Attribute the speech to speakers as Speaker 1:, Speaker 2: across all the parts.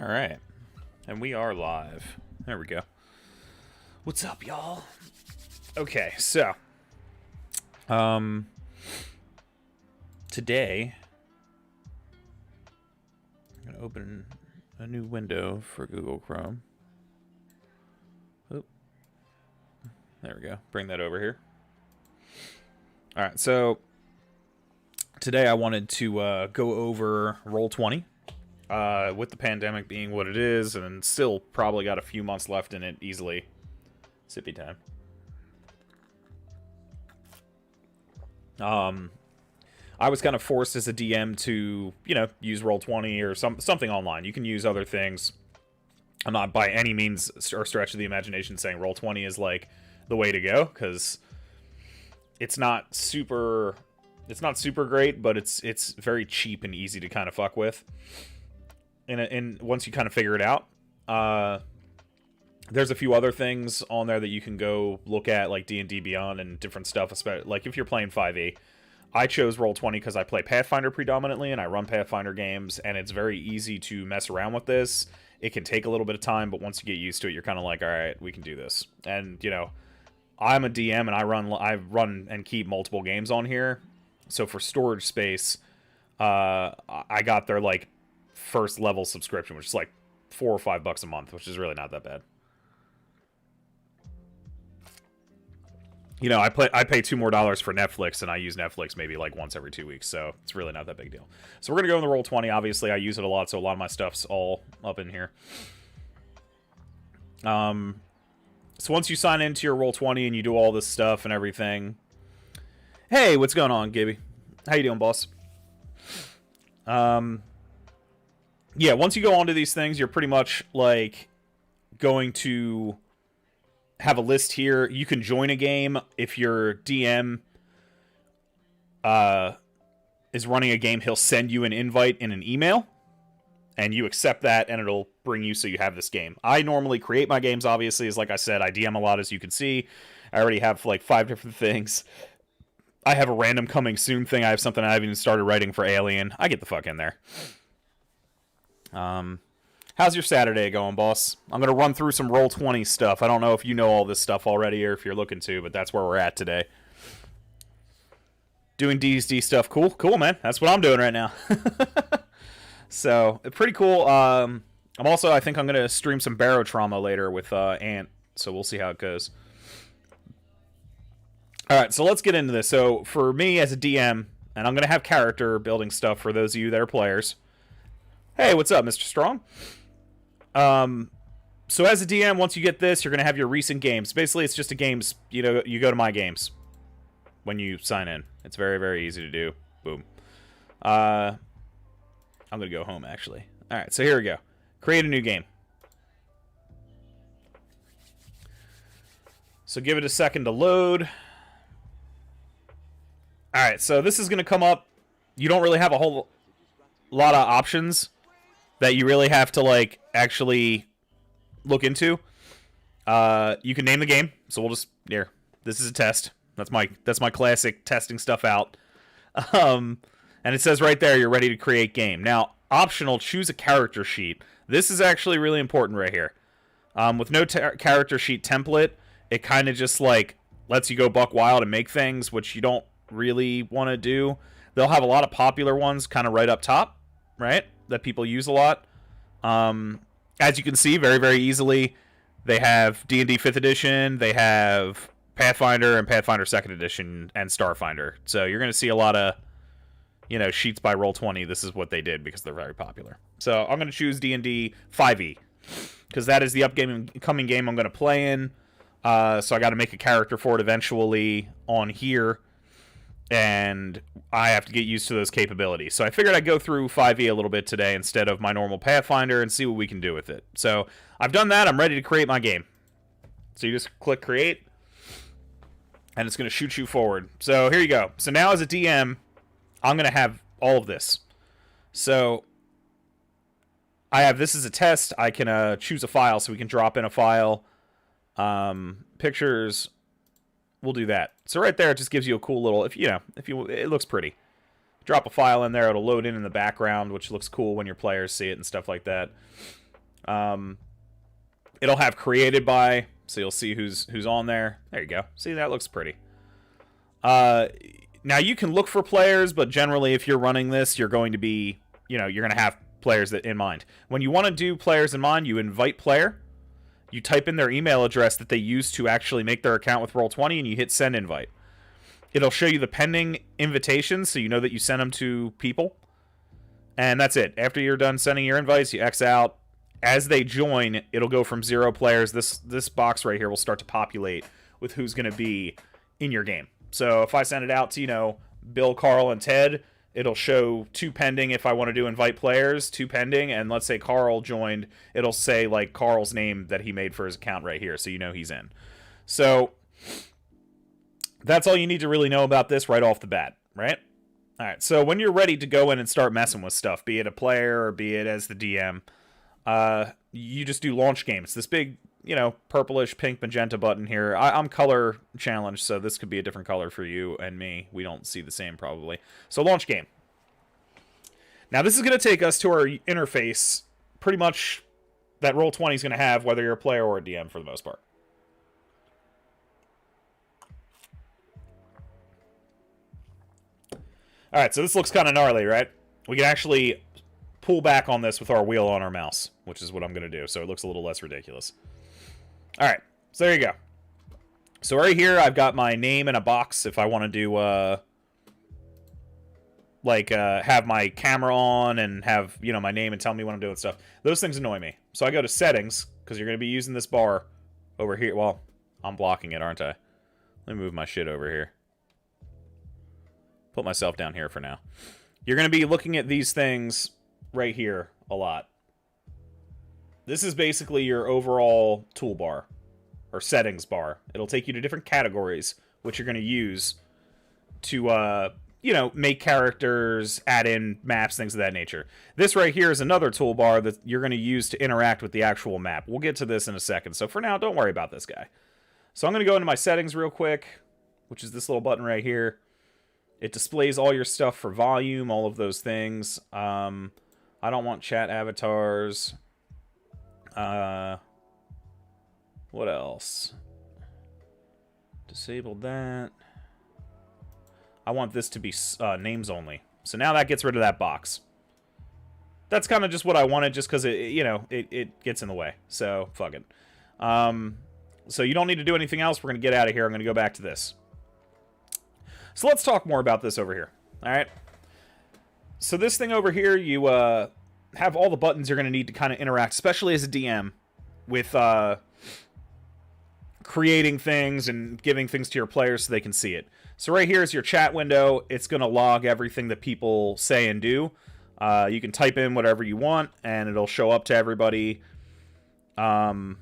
Speaker 1: All right. And we are live. There we go. What's up, y'all? Okay, so today I'm going to open a new window for Google Chrome. Oop. There we go. Bring that over here. All right, so today I wanted to go over Roll20. With the pandemic being what it is, and still probably got a few months left in it easily. Sippy time. I was kind of forced as a DM to, use Roll20 or something online. You can use other things. I'm not by any means or stretch of the imagination saying Roll20 is like the way to go, because it's not super great, but it's very cheap and easy to kind of fuck with. And once you kind of figure it out, there's a few other things on there that you can go look at, like D&D Beyond and different stuff. Especially like if you're playing 5e, I chose Roll20 because I play Pathfinder predominantly, and I run Pathfinder games, and it's very easy to mess around with this. It can take a little bit of time, but once you get used to it, you're kind of like, all right, we can do this. And I'm a DM, and I run and keep multiple games on here. So for storage space, I got their like first level subscription, which is like $4 or $5 a month, which is really not that bad. I pay $2 more for Netflix, and I use Netflix maybe like once every 2 weeks, so it's really not that big a deal. So we're gonna go in the Roll20. Obviously, I use it a lot, so a lot of my stuff's all up in here. So once you sign into your Roll20 and you do all this stuff and everything, hey, what's going on, Gibby? How you doing, boss? Yeah, once you go onto these things, you're pretty much like going to have a list here. You can join a game if your DM is running a game. He'll send you an invite in an email, and you accept that, and it'll bring you so you have this game. I normally create my games, obviously, as like I said, I DM a lot, as you can see. I already have like 5 different things. I have a random coming soon thing. I have something I haven't even started writing for Alien. I get the fuck in there. How's your Saturday going, boss? I'm going to run through some Roll20 stuff. I don't know if you know all this stuff already or if you're looking to, but that's where we're at today. Doing D&D stuff. Cool, man. That's what I'm doing right now. So, pretty cool. I think I'm going to stream some Barotrauma later with Ant, so we'll see how it goes. Alright, so let's get into this. So, for me as a DM, and I'm going to have character building stuff for those of you that are players. Hey, what's up, Mr. Strong? So as a DM, once you get this, you're going to have your recent games. Basically, it's just a games, you go to My Games when you sign in. It's very, very easy to do. Boom. I'm going to go home, actually. All right, so here we go. Create a new game. So give it a second to load. All right, so this is going to come up. You don't really have a whole lot of options that you really have to like actually look into. You can name the game, so we'll just here. This is a test. That's my classic testing stuff out. And it says right there, you're ready to create game. Now, optional, choose a character sheet. This is actually really important right here. With no character sheet template, it kind of just like lets you go buck wild and make things, which you don't really want to do. They'll have a lot of popular ones kind of right up top, right? That people use a lot. As you can see, very, very easily, they have D&D 5th edition, they have Pathfinder and Pathfinder 2nd edition, and Starfinder. So you're going to see a lot of, sheets by Roll20. This is what they did because they're very popular. So I'm going to choose D&D 5e because that is the upcoming game I'm going to play in. So I got to make a character for it eventually on here. And I have to get used to those capabilities. So I figured I'd go through 5e a little bit today instead of my normal Pathfinder and see what we can do with it. So I've done that. I'm ready to create my game. So you just click create, and it's going to shoot you forward. So here you go. So now as a DM, I'm going to have all of this. So I have this as a test. I can choose a file, so we can drop in a file. Pictures. We'll do that. So right there, it just gives you a cool little, it looks pretty. Drop a file in there, it'll load in the background, which looks cool when your players see it and stuff like that. It'll have created by, so you'll see who's on there. There you go. See, that looks pretty. Now you can look for players, but generally if you're running this, you're going to be, you're going to have players that in mind. When you want to do players in mind, you invite player. You type in their email address that they use to actually make their account with Roll20, and you hit send invite. It'll show you the pending invitations, so you know that you sent them to people. And that's it. After you're done sending your invites, you X out. As they join, it'll go from 0 players. This box right here will start to populate with who's going to be in your game. So if I send it out to, Bill, Carl, and Ted, it'll show 2 pending if I want to do invite players, 2 pending, and let's say Carl joined, it'll say, like, Carl's name that he made for his account right here, so you know he's in. So that's all you need to really know about this right off the bat, right? All right, so when you're ready to go in and start messing with stuff, be it a player or be it as the DM, you just do launch game. It's this big, purplish, pink, magenta button here. I'm color challenged, so this could be a different color for you and me. We don't see the same, probably. So launch game. Now, this is going to take us to our interface, pretty much that Roll20 is going to have, whether you're a player or a DM for the most part. Alright, so this looks kind of gnarly, right? We can actually pull back on this with our wheel on our mouse, which is what I'm going to do, so it looks a little less ridiculous. Alright, so there you go. So right here, I've got my name in a box if I want to do, have my camera on and have, my name and tell me when I'm doing stuff. Those things annoy me. So I go to settings, because you're going to be using this bar over here. Well, I'm blocking it, aren't I? Let me move my shit over here. Put myself down here for now. You're going to be looking at these things right here a lot. This is basically your overall toolbar, or settings bar. It'll take you to different categories, which you're going to use to, make characters, add in maps, things of that nature. This right here is another toolbar that you're going to use to interact with the actual map. We'll get to this in a second, so for now, don't worry about this guy. So I'm going to go into my settings real quick, which is this little button right here. It displays all your stuff for volume, all of those things. I don't want chat avatars. What else? Disabled that. I want this to be names only. So now that gets rid of that box. That's kind of just what I wanted, just because it gets in the way. So fuck it. So you don't need to do anything else. We're gonna get out of here. I'm gonna go back to this. So let's talk more about this over here. All right. So this thing over here, you have all the buttons you're going to need to kind of interact, especially as a DM, with creating things and giving things to your players so they can see it. So right here is your chat window. It's going to log everything that people say and do. You can type in whatever you want, and it'll show up to everybody. You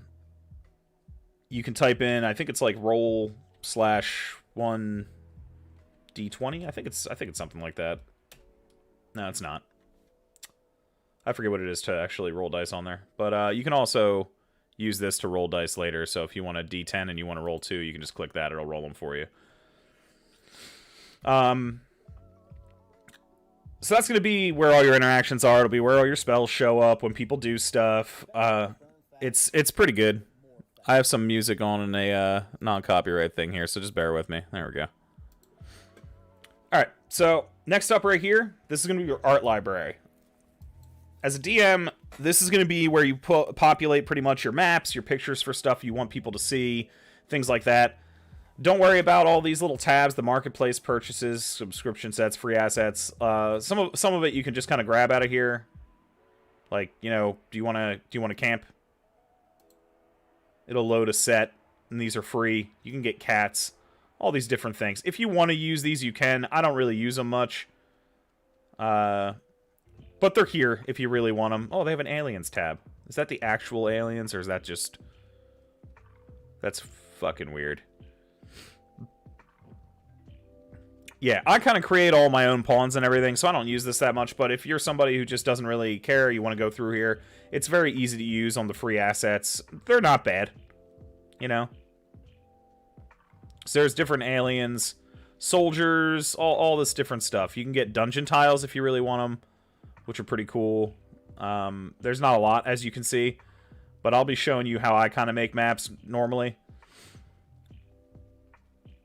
Speaker 1: can type in, I think it's like roll/1 D20. I think it's something like that. No, it's not. I forget what it is to actually roll dice on there. But you can also use this to roll dice later. So if you want a D10 and you want to roll 2, you can just click that. It'll roll them for you. So that's going to be where all your interactions are. It'll be where all your spells show up when people do stuff. It's pretty good. I have some music on in a non-copyright thing here, so just bear with me. There we go. Alright, so next up right here, this is going to be your art library. As a DM, this is going to be where you populate pretty much your maps, your pictures for stuff you want people to see, things like that. Don't worry about all these little tabs, the marketplace purchases, subscription sets, free assets. Some of it you can just kind of grab out of here. Like, do you want to camp? It'll load a set, and these are free. You can get cats. All these different things. If you want to use these, you can. I don't really use them much. But they're here if you really want them. Oh, they have an aliens tab. Is that the actual aliens, or is that just... That's fucking weird. Yeah, I kind of create all my own pawns and everything, so I don't use this that much. But if you're somebody who just doesn't really care, you want to go through here, it's very easy to use on the free assets. They're not bad. So there's different aliens, soldiers, all this different stuff. You can get dungeon tiles if you really want them, which are pretty cool. There's not a lot, as you can see. but I'll be showing you how I kind of make maps normally.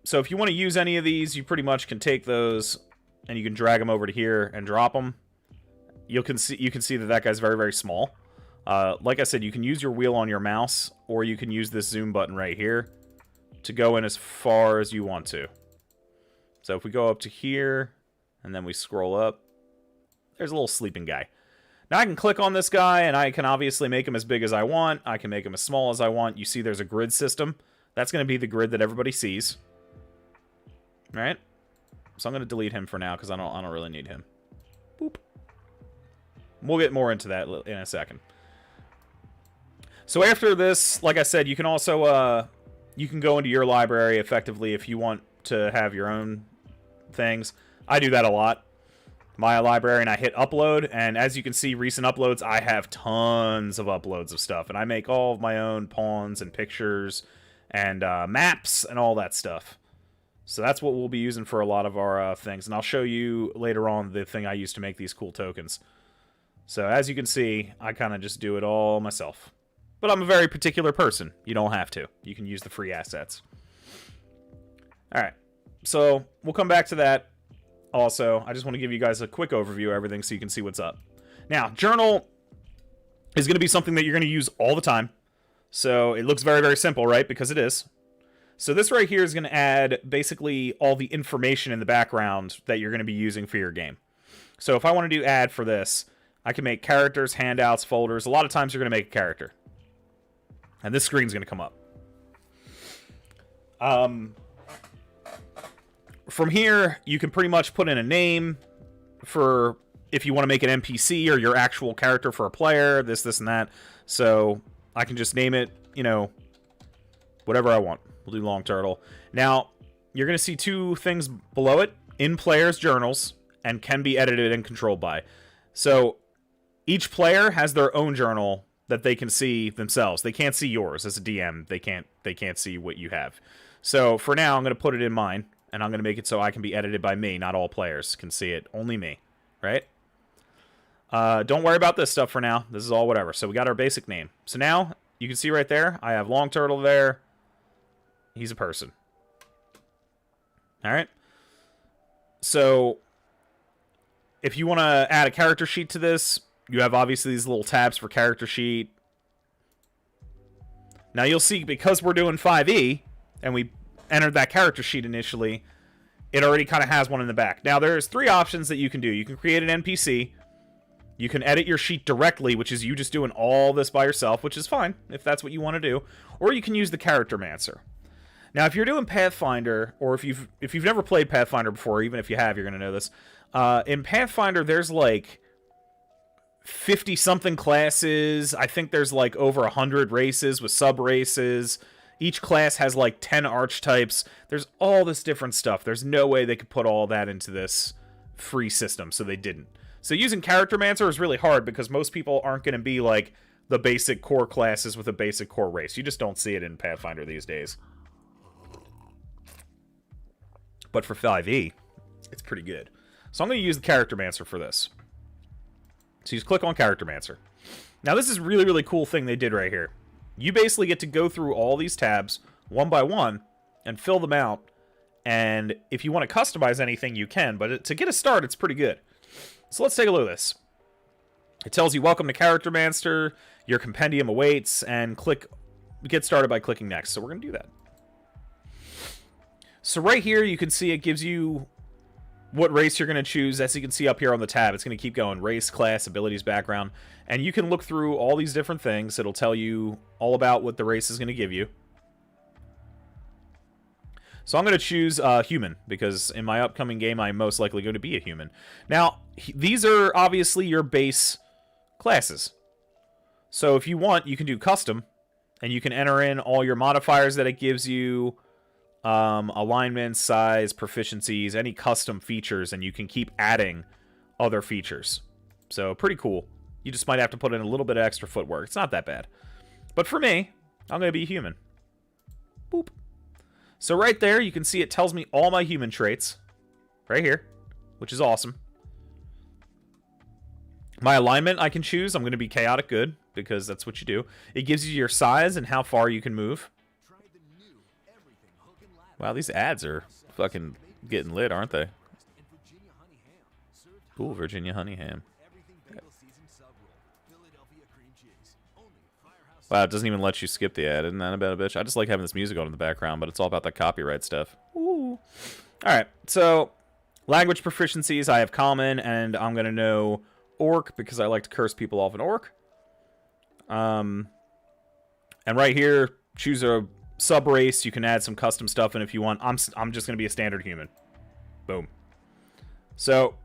Speaker 1: So if you want to use any of these, you pretty much can take those and you can drag them over to here and drop them. You can see that that guy's very, very small. Like I said, you can use your wheel on your mouse, or you can use this zoom button right here to go in as far as you want to. So if we go up to here, and then we scroll up, there's a little sleeping guy. Now I can click on this guy, and I can obviously make him as big as I want. I can make him as small as I want. You see there's a grid system. That's going to be the grid that everybody sees. All right? So I'm going to delete him for now, because I don't really need him. Boop. We'll get more into that in a second. So after this, like I said, you can also you can go into your library effectively if you want to have your own things. I do that a lot. My library, and I hit upload, and as you can see, recent uploads, I have tons of uploads of stuff, and I make all of my own pawns and pictures and maps and all that stuff. So that's what we'll be using for a lot of our things, and I'll show you later on the thing I use to make these cool tokens. So as you can see, I kind of just do it all myself. But I'm a very particular person. You don't have to. You can use the free assets. Alright, so we'll come back to that also. I just want to give you guys a quick overview of everything so you can see what's up. Now, journal is going to be something that you're going to use all the time. So it looks very, very simple, right? Because it is. So this right here is going to add basically all the information in the background that you're going to be using for your game. So if I want to do add for this, I can make characters, handouts, folders. A lot of times you're going to make a character. And this screen's going to come up. From here, you can pretty much put in a name for if you want to make an NPC or your actual character for a player, this, and that. So I can just name it, you know, whatever I want. We'll do Long Turtle. Now, you're going to see two things below it. In players' journals, and can be edited and controlled by. So each player has their own journal that they can see themselves. They can't see yours as a DM. They can't see what you have. So for now, I'm going to put it in mine, and I'm going to make it so I can be edited by me. Not all players can see it. Only me, right? Don't worry about this stuff for now. This is all whatever. So we got our basic name. So now you can see right there, I have Long Turtle there. He's a person. All right. So if you want to add a character sheet to this, you have obviously these little tabs for character sheet. Now you'll see, because we're doing 5e, and we entered that character sheet initially, it already kind of has one in the back. Now there's three options that you can do. You can create an NPC. You can edit your sheet directly, which is you just doing all this by yourself, which is fine if that's what you want to do. Or you can use the Character Mancer. Now if you're doing Pathfinder, or if you've never played Pathfinder before, even if you have, you're going to know this. In Pathfinder, there's like 50-something classes. I think there's like over 100 races with sub-races. Each class has like 10 archetypes. There's all this different stuff. There's no way they could put all that into this free system, so they didn't. So using Character Mancer is really hard because most people aren't going to be like the basic core classes with a basic core race. You just don't see it in Pathfinder these days. But for 5e, it's pretty good. So I'm going to use the Character Mancer for this. So you just click on Character Mancer. Now this is a really, really cool thing they did right here. You basically get to go through all these tabs one by one and fill them out. And if you want to customize anything, you can. But to get a start, it's pretty good. So let's take a look at this. It tells you, welcome to Character Mancer. Your compendium awaits. And get started by clicking next. So we're going to do that. So right here, you can see it gives you what race you're going to choose. As you can see up here on the tab, it's going to keep going. Race, class, abilities, background. And you can look through all these different things. It'll tell you all about what the race is going to give you. So I'm going to choose human, because in my upcoming game, I'm most likely going to be a human. Now, these are obviously your base classes. So if you want, you can do custom, and you can enter in all your modifiers that it gives you, alignment, size, proficiencies, any custom features, and you can keep adding other features. So pretty cool. You just might have to put in a little bit of extra footwork. It's not that bad. But for me, I'm going to be human. Boop. So right there, you can see it tells me all my human traits. Right here. Which is awesome. My alignment I can choose. I'm going to be chaotic good because that's what you do. It gives you your size and how far you can move. Wow, these ads are fucking getting lit, aren't they? Ooh, Virginia honey ham. Wow, it doesn't even let you skip the ad. Isn't that about a bitch? I just like having this music on in the background, but it's all about that copyright stuff. Ooh. Alright, so language proficiencies, I have common, and I'm going to know orc because I like to curse people off in orc. And right here, choose a sub-race. You can add some custom stuff in if you want. I'm just going to be a standard human. Boom. So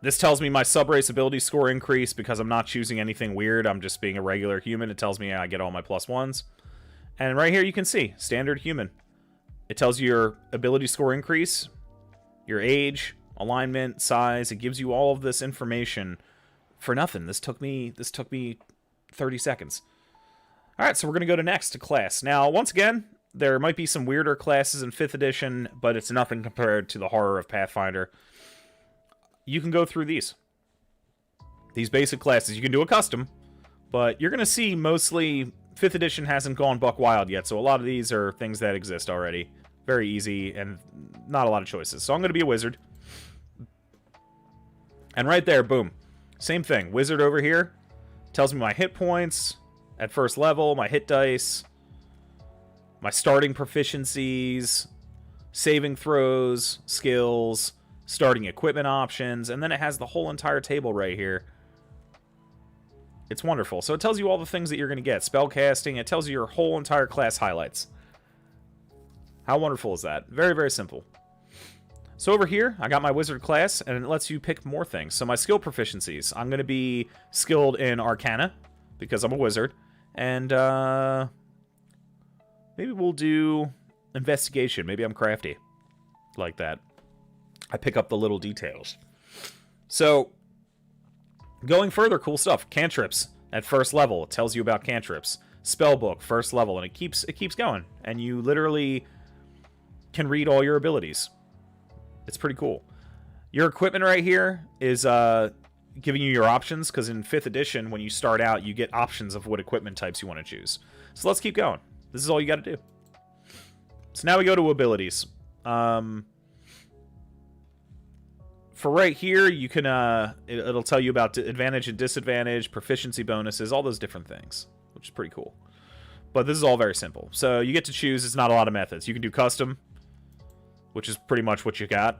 Speaker 1: this tells me my sub-race ability score increase because I'm not choosing anything weird. I'm just being a regular human. It tells me I get all my +1s. And right here you can see, standard human. It tells you your ability score increase, your age, alignment, size. It gives you all of this information for nothing. This took me 30 seconds. All right, so we're going to go to next to class. Now, once again, there might be some weirder classes in 5th edition, but it's nothing compared to the horror of Pathfinder. You can go through these basic classes. You can do a custom, but you're going to see mostly 5th edition hasn't gone buck wild yet, so a lot of these are things that exist already. Very easy and not a lot of choices. So I'm going to be a wizard. And right there, boom. Same thing. Wizard over here tells me my hit points at first level, my hit dice, my starting proficiencies, saving throws, skills, starting equipment options, and then it has the whole entire table right here. It's wonderful. So it tells you all the things that you're going to get. Spellcasting, it tells you your whole entire class highlights. How wonderful is that? Very, very simple. So over here, I got my wizard class, and it lets you pick more things. So my skill proficiencies. I'm going to be skilled in Arcana, because I'm a wizard. And maybe we'll do Investigation. Maybe I'm crafty. Like that. I pick up the little details. So, going further, cool stuff. Cantrips at first level. It tells you about cantrips. Spellbook, first level, and it keeps going. And you literally can read all your abilities. It's pretty cool. Your equipment right here is giving you your options, because in 5th edition, when you start out, you get options of what equipment types you want to choose. So let's keep going. This is all you got to do. So now we go to abilities. For right here, you can it'll tell you about advantage and disadvantage, proficiency bonuses, all those different things, which is pretty cool. But this is all very simple. So you get to choose. It's not a lot of methods. You can do custom, which is pretty much what you got.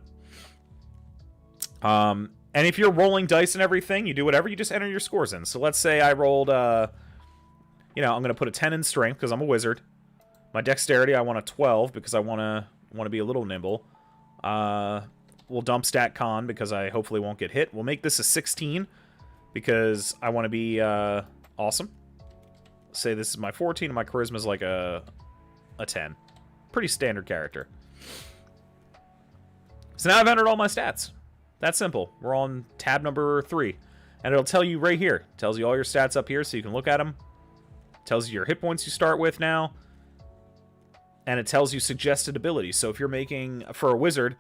Speaker 1: And if you're rolling dice and everything, you do whatever. You just enter your scores in. So let's say I rolled, I'm going to put a 10 in strength because I'm a wizard. My dexterity, I want a 12 because I want to be a little nimble. We'll dump stat con because I hopefully won't get hit. We'll make this a 16 because I want to be awesome. Say this is my 14 and my charisma is like a 10. Pretty standard character. So now I've entered all my stats. That's simple. We're on tab number 3. And it'll tell you right here. It tells you all your stats up here so you can look at them. It tells you your hit points you start with now. And it tells you suggested abilities. So if you're making, for a wizard,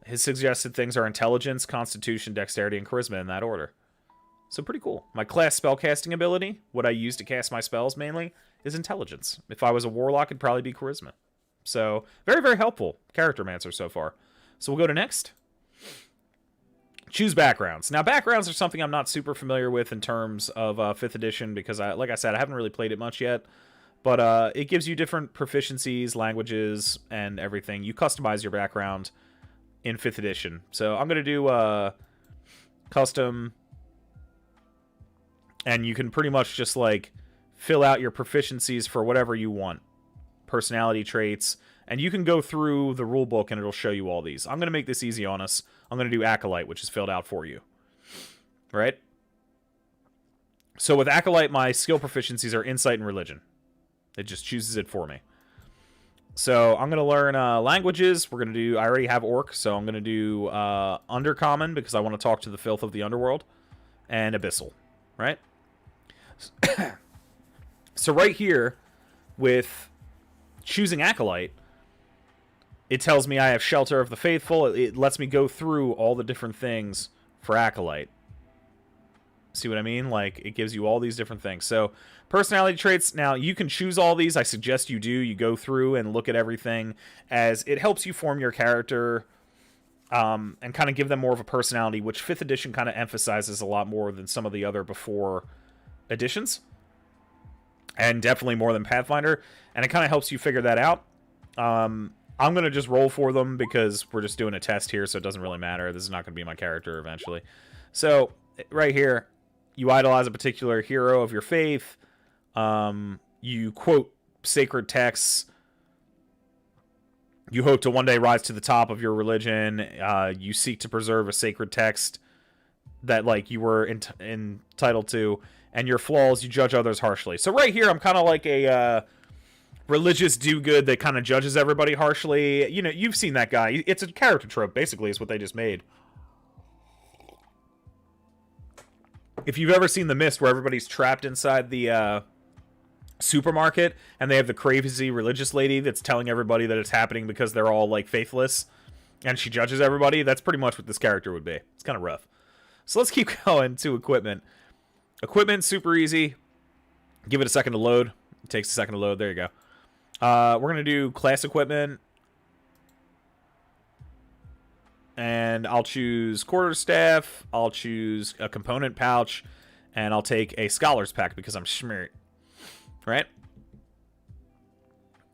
Speaker 1: his suggested things are intelligence, constitution, dexterity, and charisma in that order. So pretty cool. My class spellcasting ability, what I use to cast my spells mainly, is intelligence. If I was a warlock, it'd probably be charisma. So very, very helpful Charactermancer so far. So we'll go to next. Choose backgrounds. Now backgrounds are something I'm not super familiar with in terms of 5th edition because, like I said, I haven't really played it much yet. But it gives you different proficiencies, languages, and everything. You customize your background in 5th edition. So I'm going to do custom, and you can pretty much just like fill out your proficiencies for whatever you want. Personality traits, and you can go through the rule book and it'll show you all these. I'm going to make this easy on us. I'm going to do Acolyte, which is filled out for you. Right? So with Acolyte, my skill proficiencies are Insight and Religion. It just chooses it for me. So I'm going to learn languages. We're going to do, I already have Orc, so I'm going to do Undercommon because I want to talk to the filth of the underworld. And Abyssal, right? So right here, with choosing Acolyte, it tells me I have Shelter of the Faithful. It lets me go through all the different things for Acolyte. See what I mean? Like, it gives you all these different things. So, personality traits, now, you can choose all these. I suggest you do. You go through and look at everything, as it helps you form your character and kind of give them more of a personality, which 5th edition kind of emphasizes a lot more than some of the other before editions. And definitely more than Pathfinder. And it kind of helps you figure that out. I'm going to just roll for them because we're just doing a test here, so it doesn't really matter. This is not going to be my character eventually. So, right here, you idolize a particular hero of your faith. You quote sacred texts. You hope to one day rise to the top of your religion. You seek to preserve a sacred text that, like, you were entitled to. And your flaws, you judge others harshly. So right here, I'm kind of like a religious do-good that kind of judges everybody harshly. You know, you've seen that guy. It's a character trope, basically, is what they just made. If you've ever seen The Mist, where everybody's trapped inside the supermarket, and they have the crazy religious lady that's telling everybody that it's happening because they're all, like, faithless, and she judges everybody, that's pretty much what this character would be. It's kind of rough. So let's keep going to equipment. Equipment, super easy. Give it a second to load. It takes a second to load. There you go. We're going to do class equipment. And I'll choose quarterstaff. I'll choose a component pouch. And I'll take a scholar's pack because I'm schmiert. Right?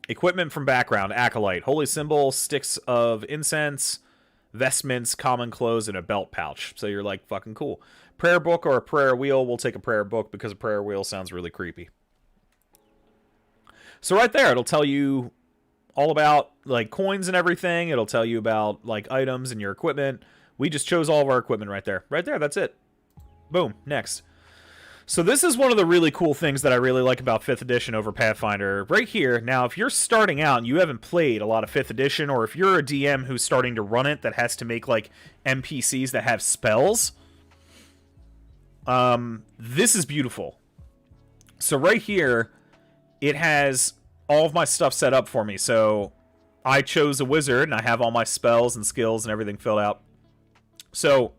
Speaker 1: Equipment from background. Acolyte. Holy symbol. Sticks of incense. Vestments. Common clothes. And a belt pouch. So you're like, fucking cool. Prayer book or a prayer wheel. We'll take a prayer book because a prayer wheel sounds really creepy. So right there, it'll tell you all about, like, coins and everything. It'll tell you about, like, items and your equipment. We just chose all of our equipment right there. Right there, that's it. Boom, next. So this is one of the really cool things that I really like about 5th edition over Pathfinder. Right here, now, if you're starting out and you haven't played a lot of 5th edition, or if you're a DM who's starting to run it that has to make, like, NPCs that have spells, this is beautiful. So right here, it has all of my stuff set up for me. So I chose a wizard, and I have all my spells and skills and everything filled out. So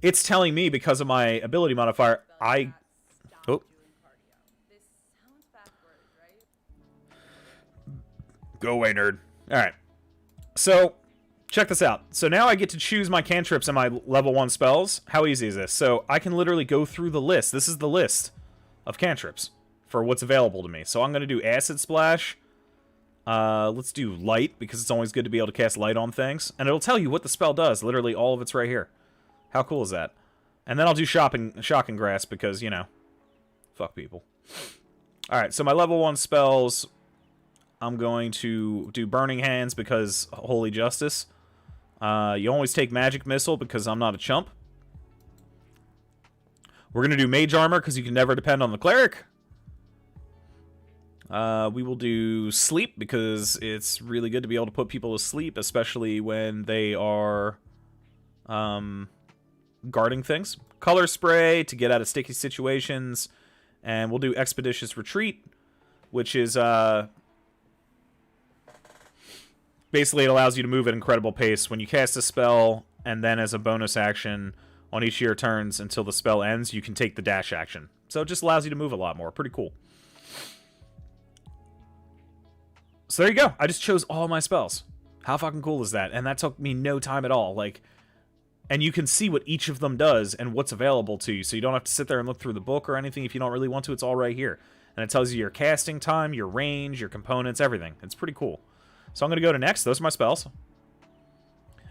Speaker 1: it's telling me, because of my ability modifier, Oh. Go away, nerd. Alright. So, check this out. So now I get to choose my cantrips and my level 1 spells. How easy is this? So I can literally go through the list. This is the list of cantrips for what's available to me. So I'm going to do Acid Splash. Let's do Light, because it's always good to be able to cast light on things. And it'll tell you what the spell does. Literally all of it's right here. How cool is that? And then I'll do Shocking Grasp because, you know, fuck people. Alright, so my level 1 spells, I'm going to do Burning Hands because Holy Justice. You always take Magic Missile because I'm not a chump. We're going to do Mage Armor because you can never depend on the Cleric. We will do Sleep because it's really good to be able to put people to sleep, especially when they are guarding things. Color Spray to get out of sticky situations. And we'll do Expeditious Retreat, which is basically it allows you to move at incredible pace. When you cast a spell, and then as a bonus action on each of your turns until the spell ends, you can take the dash action. So it just allows you to move a lot more. Pretty cool. So there you go. I just chose all my spells. How fucking cool is that? And that took me no time at all. Like, and you can see what each of them does and what's available to you. So you don't have to sit there and look through the book or anything if you don't really want to. It's all right here. And it tells you your casting time, your range, your components, everything. It's pretty cool. So I'm going to go to next. Those are my spells.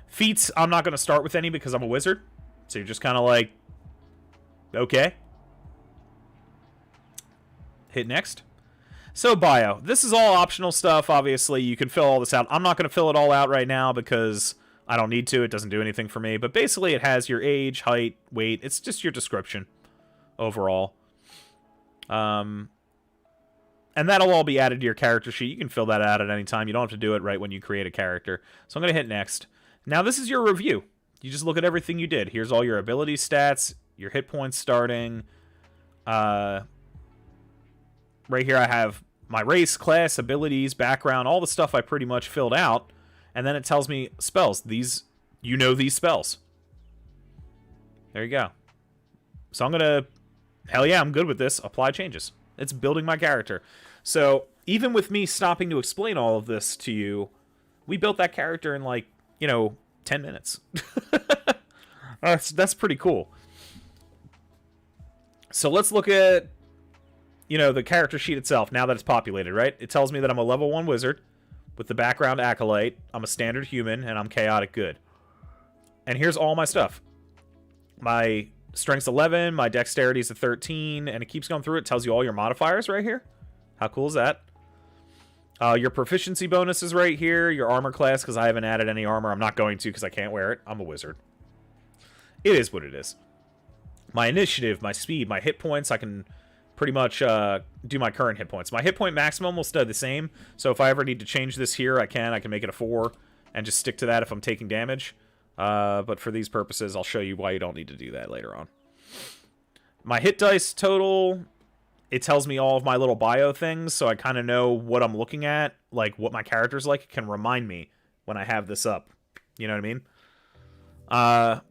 Speaker 1: Feats, I'm not going to start with any because I'm a wizard. So you're just kind of like, okay. Hit next. So bio. This is all optional stuff, obviously. You can fill all this out. I'm not going to fill it all out right now because I don't need to. It doesn't do anything for me. But basically it has your age, height, weight. It's just your description overall. And that'll all be added to your character sheet. You can fill that out at any time. You don't have to do it right when you create a character. So I'm going to hit next. Now this is your review. You just look at everything you did. Here's all your ability stats, your hit points starting. Right here I have my race, class, abilities, background, all the stuff I pretty much filled out. And then it tells me spells. These, you know these spells. There you go. So I'm going to... Hell yeah, I'm good with this. Apply changes. It's building my character. So even with me stopping to explain all of this to you, we built that character in like, 10 minutes. That's pretty cool. So let's look at, the character sheet itself now that it's populated, right? It tells me that I'm a level 1 wizard with the background acolyte. I'm a standard human, and I'm chaotic good. And here's all my stuff. My strength's 11, my dexterity's a 13, and it keeps going through. It tells you all your modifiers right here. How cool is that? Your proficiency bonus is right here. Your armor class, because I haven't added any armor. I'm not going to because I can't wear it. I'm a wizard. It is what it is. My initiative, my speed, my hit points, I can pretty much do my current hit points. My hit point maximum will stay the same, so if I ever need to change this here, I can make it a 4 and just stick to that if I'm taking damage. But for these purposes, I'll show you why you don't need to do that later on. My hit dice total, it tells me all of my little bio things, so I kind of know what I'm looking at, like what my character's like. It can remind me when I have this up. You know what I mean?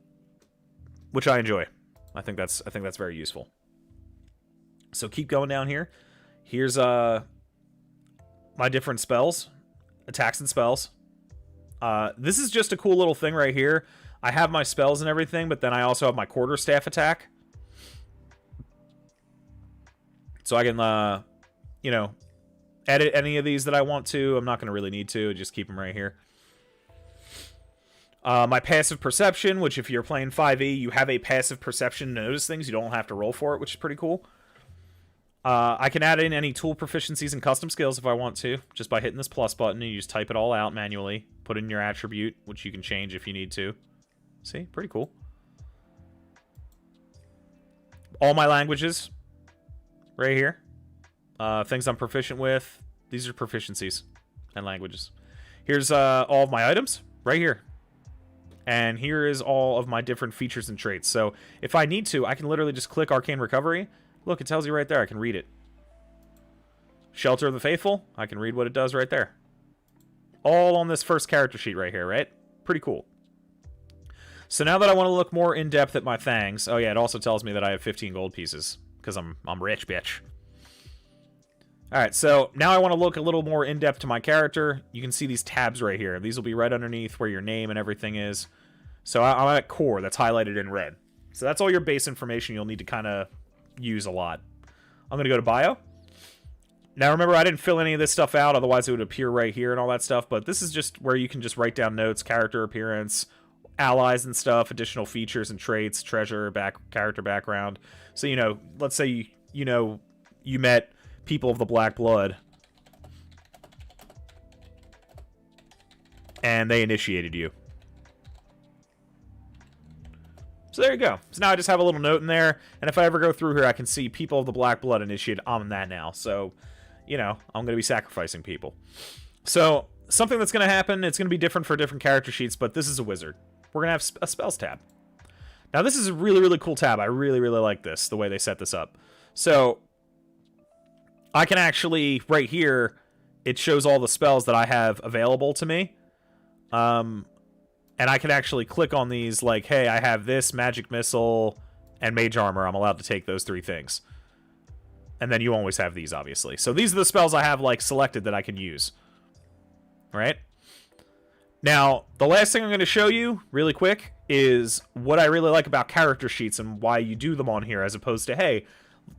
Speaker 1: Which I enjoy. I think that's very useful. So keep going down here. Here's my different spells, attacks and spells. This is just a cool little thing right here. I have my spells and everything, but then I also have my quarterstaff attack. So I can, edit any of these that I want to. I'm not going to really need to. Just keep them right here. My passive perception, which if you're playing 5e, you have a passive perception to notice things. You don't have to roll for it, which is pretty cool. I can add in any tool proficiencies and custom skills if I want to, just by hitting this plus button, and you just type it all out manually. Put in your attribute, which you can change if you need to. See? Pretty cool. All my languages, right here. Things I'm proficient with. These are proficiencies and languages. Here's all of my items, right here. And here is all of my different features and traits. So if I need to, I can literally just click Arcane Recovery. Look, it tells you right there. I can read it. Shelter of the Faithful. I can read what it does right there. All on this first character sheet right here, right? Pretty cool. So now that I want to look more in depth at my things. Oh yeah, it also tells me that I have 15 gold pieces. Because I'm rich, bitch. Alright, so now I want to look a little more in depth to my character. You can see these tabs right here. These will be right underneath where your name and everything is. So I'm at core. That's highlighted in red. So that's all your base information you'll need to kind of use a lot. I'm going to go to bio. Now remember, I didn't fill any of this stuff out, otherwise it would appear right here and all that stuff, but this is just where you can just write down notes, character appearance, allies and stuff, additional features and traits, treasure, character background. So, let's say, you met people of the Black Blood, and they initiated you. So there you go. So now I just have a little note in there, and if I ever go through here, I can see people of the Black Blood initiated. I'm that now, so, I'm going to be sacrificing people. So, something that's going to happen, it's going to be different for different character sheets, but this is a wizard. We're going to have a spells tab. Now, this is a really, really cool tab. I really, really like this, the way they set this up. So, I can actually, right here, it shows all the spells that I have available to me. And I can actually click on these like, hey, I have this, Magic Missile, and Mage Armor. I'm allowed to take those 3 things. And then you always have these, obviously. So these are the spells I have, like, selected that I can use. Right? Now, the last thing I'm going to show you, really quick, is what I really like about character sheets and why you do them on here, as opposed to, hey,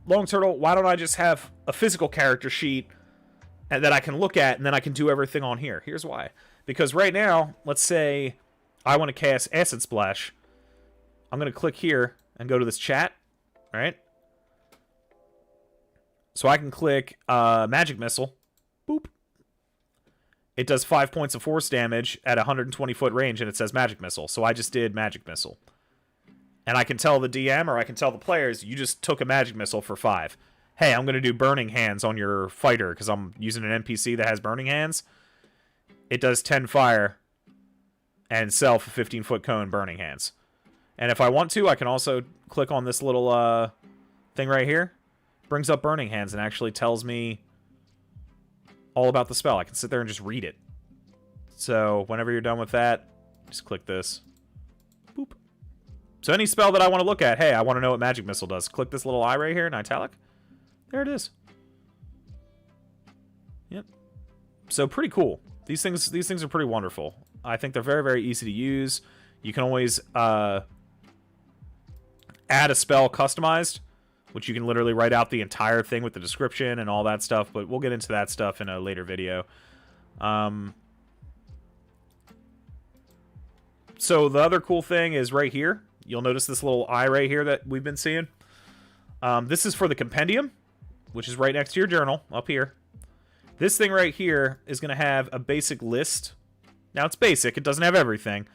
Speaker 1: Long Turtle, why don't I just have a physical character sheet and that I can look at, and then I can do everything on here? Here's why. Because right now, let's say I want to cast Acid Splash. I'm going to click here and go to this chat, right? So I can click Magic Missile. Boop. It does 5 points of force damage at 120-foot range, and it says Magic Missile. So I just did Magic Missile. And I can tell the DM, or I can tell the players, you just took a Magic Missile for 5. Hey, I'm going to do Burning Hands on your fighter, because I'm using an NPC that has Burning Hands. It does 10 fire, and self a 15-foot cone Burning Hands. And if I want to, I can also click on this little thing right here. Brings up Burning Hands and actually tells me all about the spell. I can sit there and just read it. So whenever you're done with that, just click this. Boop. So any spell that I want to look at, hey, I want to know what Magic Missile does. Click this little eye right here in italic. There it is. Yep. So pretty cool. These things are pretty wonderful. I think they're very, very easy to use. You can always add a spell customized, which you can literally write out the entire thing with the description and all that stuff, but we'll get into that stuff in a later video. So the other cool thing is right here. You'll notice this little eye right here that we've been seeing. This is for the compendium, which is right next to your journal, up here. This thing right here is going to have a basic list. Now, it's basic. It doesn't have everything.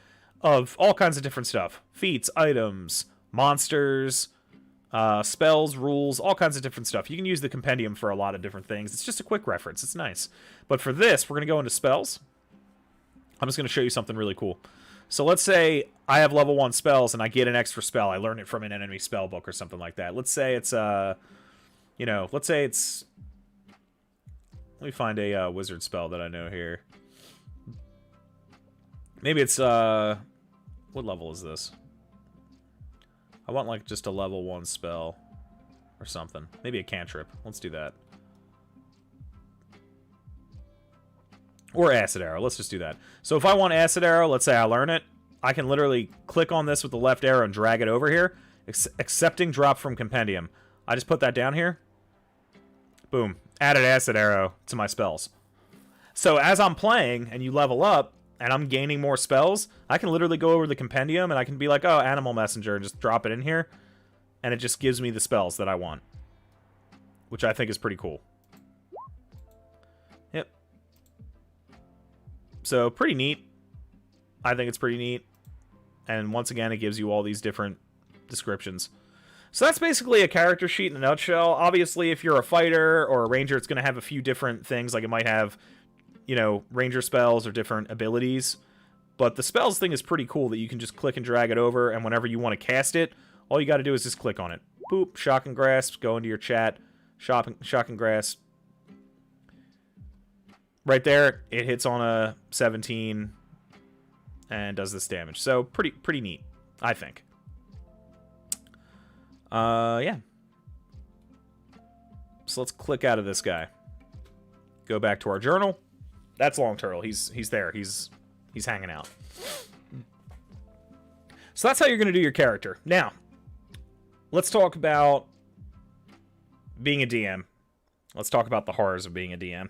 Speaker 1: Of all kinds of different stuff. Feats, items, monsters, spells, rules, all kinds of different stuff. You can use the compendium for a lot of different things. It's just a quick reference. It's nice. But for this, we're going to go into spells. I'm just going to show you something really cool. So let's say I have level 1 spells and I get an extra spell. I learn it from an enemy spell book or something like that. Let's say it's, you know, let's say it's... Let me find a wizard spell that I know here. Maybe it's, what level is this? I want, like, just a level 1 spell or something. Maybe a cantrip. Let's do that. Or Acid Arrow. Let's just do that. So if I want Acid Arrow, let's say I learn it, I can literally click on this with the left arrow and drag it over here. Accepting drop from Compendium. I just put that down here. Boom. Added Acid Arrow to my spells. So as I'm playing and you level up and I'm gaining more spells, I can literally go over the Compendium and I can be like, oh, Animal Messenger, and just drop it in here. And it just gives me the spells that I want. Which I think is pretty cool. Yep. So, pretty neat. I think it's pretty neat. And once again, it gives you all these different descriptions. So that's basically a character sheet in a nutshell. Obviously, if you're a fighter or a ranger, it's going to have a few different things. Like it might have, you know, ranger spells or different abilities. But the spells thing is pretty cool that you can just click and drag it over. And whenever you want to cast it, all you got to do is just click on it. Boop, Shock and Grasp, go into your chat. Shock and Grasp. Right there, it hits on a 17 and does this damage. So pretty neat, I think. Yeah. So let's click out of this guy. Go back to our journal. That's Long Turtle. He's there. He's hanging out. So that's how you're going to do your character. Now, let's talk about being a DM. Let's talk about the horrors of being a DM.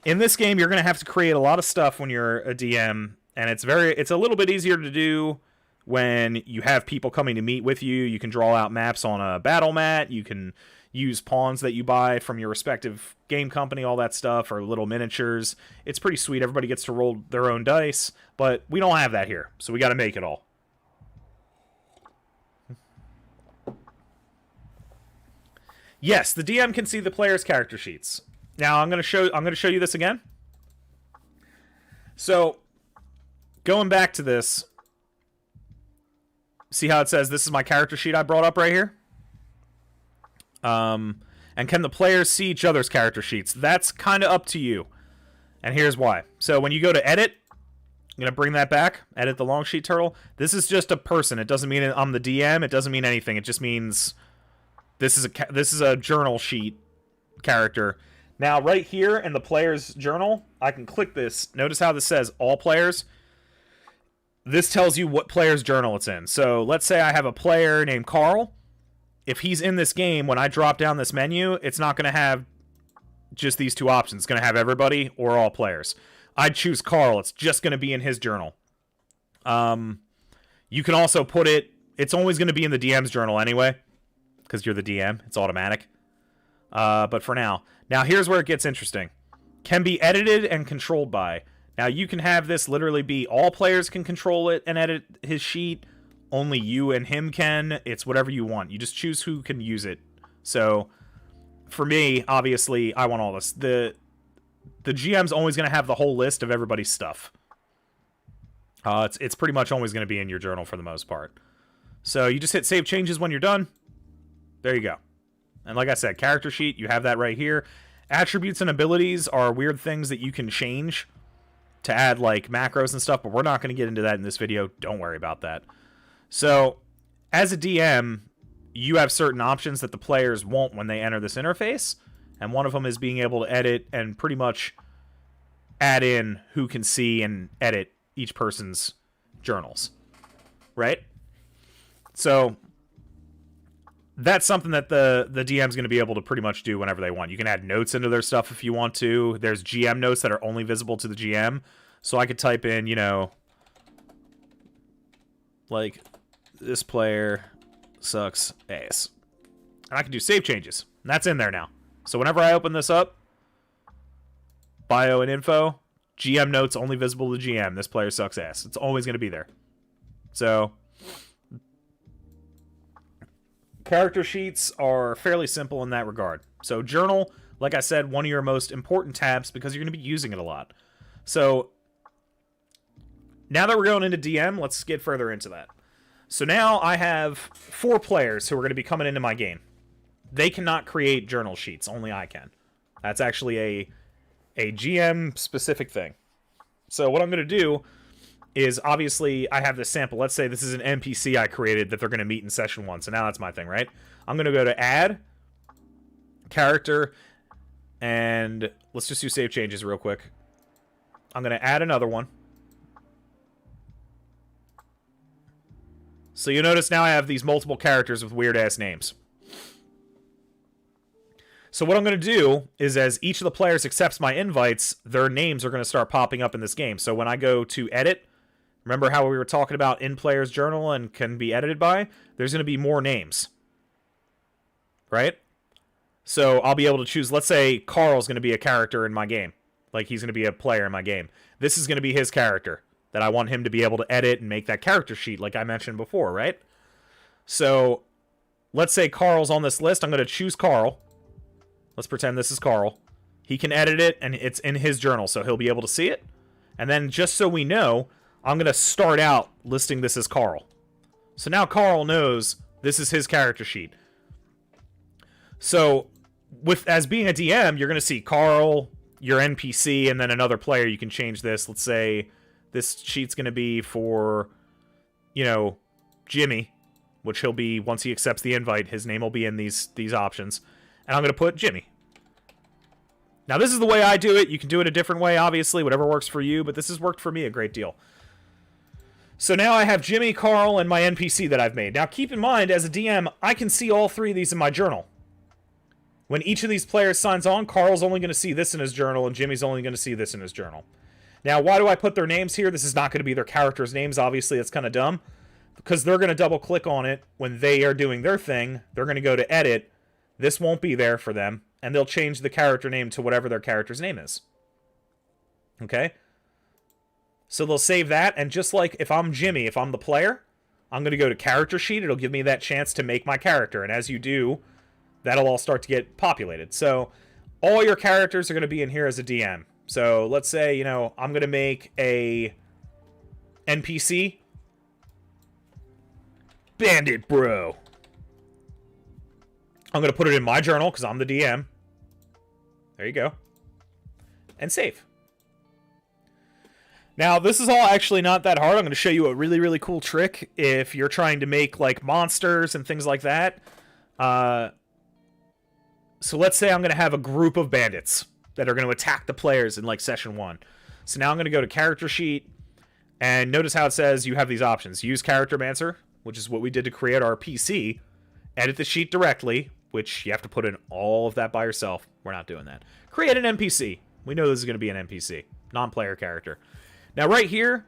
Speaker 1: In this game, you're going to have to create a lot of stuff when you're a DM, and it's a little bit easier to do when you have people coming to meet with you. You can draw out maps on a battle mat. You can use pawns that you buy from your respective game company, all that stuff, or little miniatures. It's pretty sweet. Everybody gets to roll their own dice, but we don't have that here, so we got to make it all. Yes, the DM can see the player's character sheets. Now I'm going to show you this again. So, going back to this, see how it says this is my character sheet I brought up right here? And can the players see each other's character sheets? That's kind of up to you. And here's why. So when you go to edit, I'm going to bring that back. Edit the long sheet turtle. This is just a person. It doesn't mean I'm the DM. It doesn't mean anything. It just means this is a journal sheet character. Now, right here in the player's journal, I can click this. Notice how this says all players. This tells you what player's journal it's in. So let's say I have a player named Carl. If he's in this game, when I drop down this menu, it's not going to have just these two options. It's going to have everybody or all players. I'd choose Carl. It's just going to be in his journal. You can also put it... It's always going to be in the DM's journal anyway, because you're the DM. It's automatic. But for now. Now, here's where it gets interesting. Can be edited and controlled by. Now, you can have this literally be all players can control it and edit his sheet. Only you and him can. It's whatever you want. You just choose who can use it. So, for me, obviously, I want all this. The GM's always going to have the whole list of everybody's stuff. It's pretty much always going to be in your journal for the most part. So, you just hit Save Changes when you're done. There you go. And like I said, character sheet, you have that right here. Attributes and abilities are weird things that you can change. to add like macros and stuff, but we're not going to get into that in this video. Don't worry about that. So as a DM, you have certain options that the players won't when they enter this interface, and one of them is being able to edit and pretty much add in who can see and edit each person's journals, right? So that's something that the DM's going to be able to pretty much do whenever they want. You can add notes into their stuff if you want to. There's GM notes that are only visible to the GM. So I could type in, you know, like, this player sucks ass. And I can do save changes. And that's in there now. So whenever I open this up, bio and info, GM notes only visible to GM. This player sucks ass. It's always going to be there. So character sheets are fairly simple in that regard. So journal, like I said, one of your most important tabs because you're going to be using it a lot. So now that we're going into DM, let's get further into that. So now I have 4 players who are going to be coming into my game. They cannot create journal sheets. Only I can. That's actually a GM-specific thing. So what I'm going to do is, obviously, I have this sample. Let's say this is an NPC I created that they're going to meet in session 1. So now that's my thing, right? I'm going to go to Add, Character, and let's just do save changes real quick. I'm going to add another one. So you notice now I have these multiple characters with weird-ass names. So what I'm going to do is, as each of the players accepts my invites, their names are going to start popping up in this game. So when I go to edit, remember how we were talking about in player's journal and can be edited by? There's going to be more names. Right? So I'll be able to choose, let's say Carl's going to be a character in my game. Like, he's going to be a player in my game. This is going to be his character that I want him to be able to edit and make that character sheet like I mentioned before, right? So let's say Carl's on this list. I'm going to choose Carl. Let's pretend this is Carl. He can edit it, and it's in his journal, so he'll be able to see it. And then, just so we know, I'm going to start out listing this as Carl. So now Carl knows this is his character sheet. So, as being a DM, you're going to see Carl, your NPC, and then another player. You can change this. Let's say this sheet's going to be for, you know, Jimmy, which he'll be, once he accepts the invite, his name will be in these options. And I'm going to put Jimmy. Now, this is the way I do it. You can do it a different way, obviously, whatever works for you, but this has worked for me a great deal. So now I have Jimmy, Carl, and my NPC that I've made. Now, keep in mind, as a DM, I can see all 3 of these in my journal. When each of these players signs on, Carl's only going to see this in his journal, and Jimmy's only going to see this in his journal. Now, why do I put their names here? This is not going to be their characters' names. Obviously, it's kind of dumb. Because they're going to double-click on it when they are doing their thing. They're going to go to edit. This won't be there for them, and they'll change the character name to whatever their character's name is. Okay? So they'll save that, and just like if I'm Jimmy, if I'm the player, I'm going to go to character sheet. It'll give me that chance to make my character, and as you do, that'll all start to get populated. So all your characters are going to be in here as a DM. So let's say, you know, I'm going to make a NPC. Bandit Bro. I'm going to put it in my journal because I'm the DM. There you go. And save. Now, this is all actually not that hard. I'm going to show you a really, really cool trick if you're trying to make, like, monsters and things like that. So let's say I'm going to have a group of bandits that are going to attack the players in, like, session 1. So now I'm going to go to character sheet, and notice how it says you have these options. Use Character Mancer, which is what we did to create our PC. Edit the sheet directly, which you have to put in all of that by yourself. We're not doing that. Create an NPC. We know this is going to be an NPC, non-player character. Now, right here,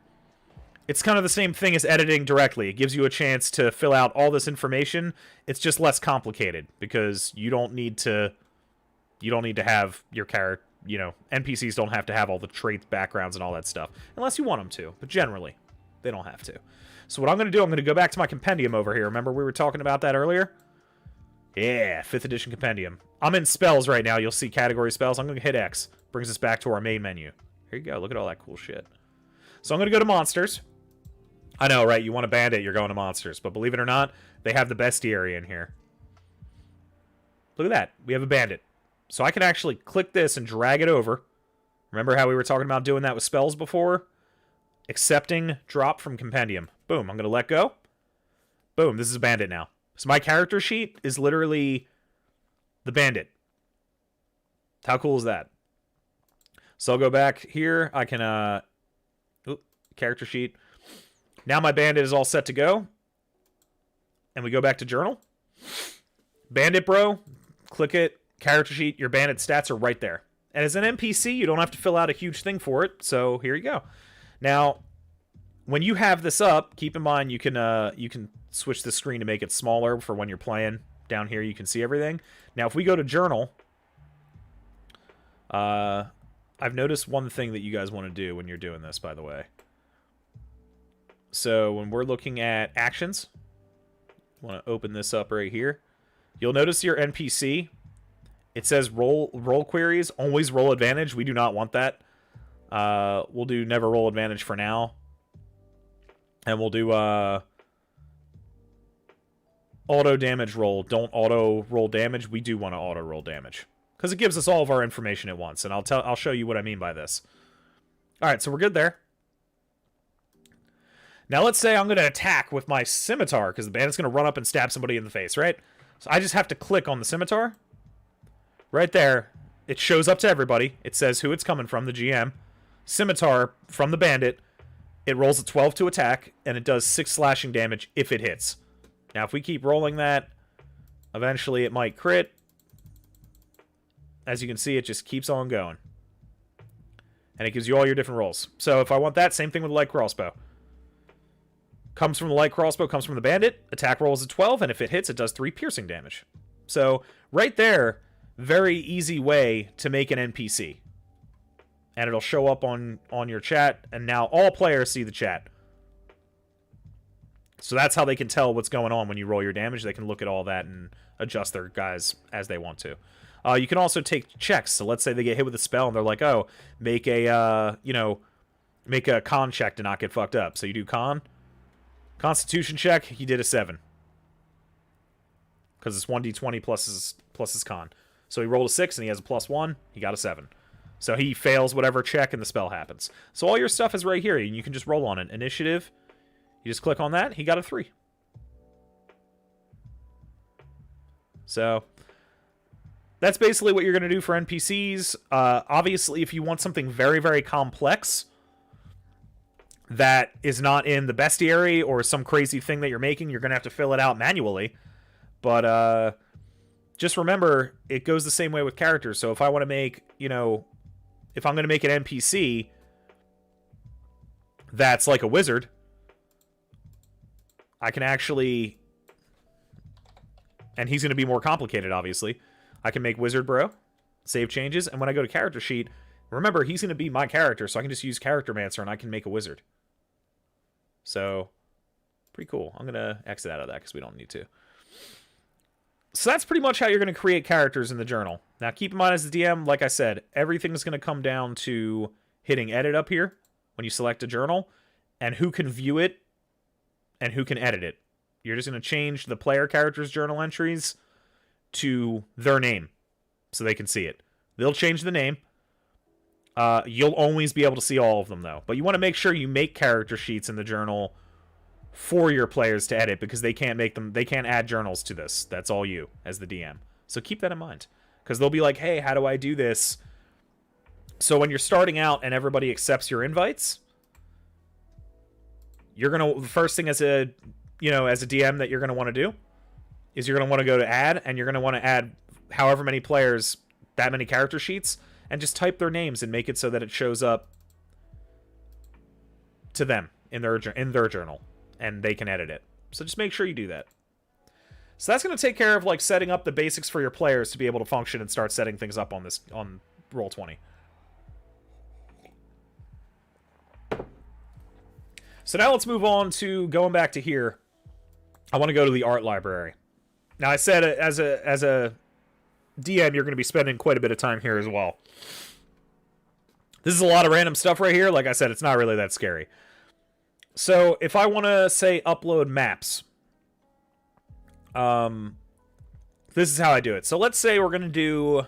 Speaker 1: it's kind of the same thing as editing directly. It gives you a chance to fill out all this information. It's just less complicated because you don't need to have your character, you know, NPCs don't have to have all the traits, backgrounds, and all that stuff unless you want them to, but generally they don't have to. So what I'm going to do, I'm going to go back to my compendium over here. Remember we were talking about that earlier? Yeah, 5th edition compendium. I'm in spells right now. You'll see category spells. I'm going to hit X. Brings us back to our main menu. Here you go. Look at all that cool shit. So I'm going to go to monsters. I know, right? You want a bandit, you're going to monsters. But believe it or not, they have the bestiary in here. Look at that. We have a bandit. So I can actually click this and drag it over. Remember how we were talking about doing that with spells before? Accepting drop from compendium. Boom, I'm going to let go. Boom, this is a bandit now. So my character sheet is literally the bandit. How cool is that? So I'll go back here. I can, character sheet. Now my bandit is all set to go. And we go back to journal. Bandit bro, click it. Character sheet, your bandit stats are right there. And as an NPC, you don't have to fill out a huge thing for it. So here you go. Now, when you have this up, keep in mind you can switch the screen to make it smaller for when you're playing. Down here you can see everything. Now if we go to journal, I've noticed one thing that you guys want to do when you're doing this, by the way. So when we're looking at actions, I want to open this up right here. You'll notice your NPC, it says roll queries, always roll advantage. We do not want that. We'll do never roll advantage for now. And we'll do auto damage roll. Don't auto roll damage. We do want to auto roll damage because it gives us all of our information at once. And I'll show you what I mean by this. All right, so we're good there. Now let's say I'm going to attack with my scimitar because the bandit's going to run up and stab somebody in the face, right? So I just have to click on the scimitar. Right there, it shows up to everybody. It says who it's coming from, the GM. Scimitar from the bandit. It rolls a 12 to attack, and it does 6 slashing damage if it hits. Now, if we keep rolling that, eventually it might crit. As you can see, it just keeps on going. And it gives you all your different rolls. So if I want that, same thing with the light crossbow. Comes from the light crossbow, comes from the bandit. Attack rolls a 12, and if it hits, it does 3 piercing damage. So, right there, very easy way to make an NPC. And it'll show up on your chat, and now all players see the chat. So that's how they can tell what's going on when you roll your damage. They can look at all that and adjust their guys as they want to. You can also take checks. So let's say they get hit with a spell, and they're like, oh, make a, make a con check to not get fucked up. So you do con. Constitution check, he did a 7. Because it's 1d20 plus his con. So he rolled a 6 and he has a +1. He got a 7. So he fails whatever check and the spell happens. So all your stuff is right here and you can just roll on it. Initiative, you just click on that. He got a 3. So that's basically what you're going to do for NPCs. Obviously, if you want something very, very complex that is not in the bestiary or some crazy thing that you're making, you're going to have to fill it out manually. But just remember, it goes the same way with characters. So if I want to make, if I'm going to make an NPC that's like a wizard, I can actually, and he's going to be more complicated, obviously. I can make wizard bro, save changes, and when I go to character sheet, remember, he's going to be my character, so I can just use Charactermancer and I can make a wizard. So, pretty cool. I'm going to exit out of that because we don't need to. So that's pretty much how you're going to create characters in the journal. Now, keep in mind as the DM, like I said, everything's going to come down to hitting edit up here when you select a journal, and who can view it and who can edit it. You're just going to change the player character's journal entries to their name so they can see it. They'll change the name. You'll always be able to see all of them, though. But you want to make sure you make character sheets in the journal for your players to edit, because they can't make them. They can't add journals to this. That's all you as the DM. So keep that in mind, because they'll be like, "Hey, how do I do this?" So when you're starting out and everybody accepts your invites, you're gonna, the first thing as a DM that you're gonna want to do is you're gonna want to go to add, and you're gonna want to add however many players, that many character sheets, and just type their names and make it so that it shows up to them in their journal, and they can edit it. So just make sure you do that. So that's going to take care of like setting up the basics for your players to be able to function and start setting things up on Roll20. So now let's move on to going back to here. I want to go to the art library. Now I said as a DM, you're going to be spending quite a bit of time here as well. This is a lot of random stuff right here. Like I said, it's not really that scary. So if I want to say upload maps, this is how I do it. So let's say we're going to do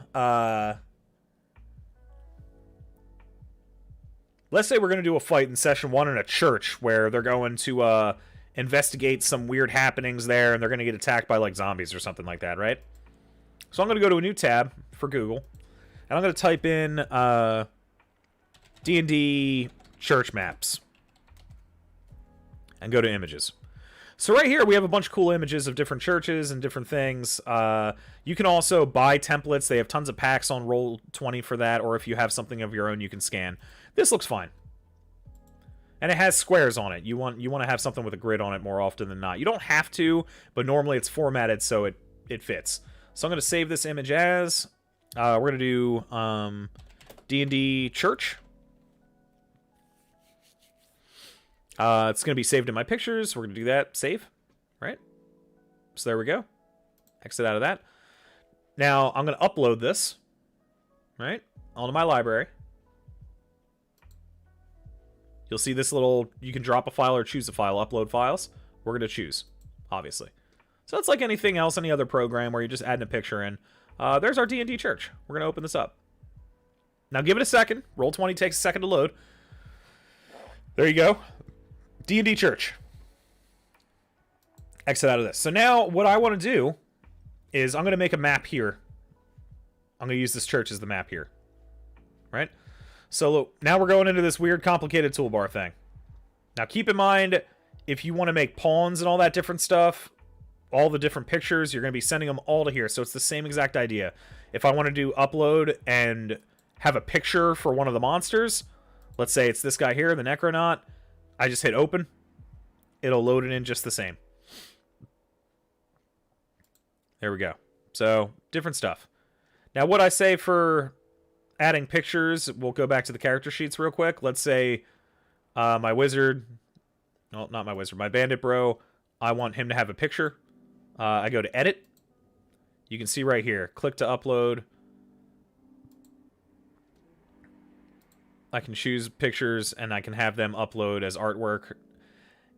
Speaker 1: let's say we're going to do a fight in session 1 in a church where they're going to investigate some weird happenings there, and they're going to get attacked by like zombies or something like that, right? So I'm going to go to a new tab for Google, and I'm going to type in D&D church maps and go to images. So right here, we have a bunch of cool images of different churches and different things. You can also buy templates. They have tons of packs on Roll20 for that, or if you have something of your own, you can scan. This looks fine. And it has squares on it. You want to have something with a grid on it more often than not. You don't have to, but normally it's formatted so it fits. So I'm going to save this image as... we're going to do D&D Church. It's going to be saved in my pictures. We're going to do that. Save. Right? So there we go. Exit out of that. Now, I'm going to upload this. Right? Onto my library. You'll see this little... You can drop a file or choose a file. Upload files. We're going to choose. Obviously. So it's like anything else, any other program where you're just adding a picture in. There's our D&D Church. We're going to open this up. Now give it a second. Roll20 takes a second to load. There you go. D&D Church. Exit out of this. So now what I want to do is I'm going to make a map here. I'm going to use this church as the map here. Right? So look, now we're going into this weird complicated toolbar thing. Now keep in mind, if you want to make pawns and all that different stuff, all the different pictures, you're going to be sending them all to here. So it's the same exact idea. If I want to do upload and have a picture for one of the monsters, let's say it's this guy here, the Necronaut, I just hit open. It'll load it in just the same. There we go. So, different stuff. Now, what I say for adding pictures, we'll go back to the character sheets real quick. Let's say my wizard, no, not my wizard, my bandit bro, I want him to have a picture. I go to edit. You can see right here, click to upload. I can choose pictures and I can have them upload as artwork.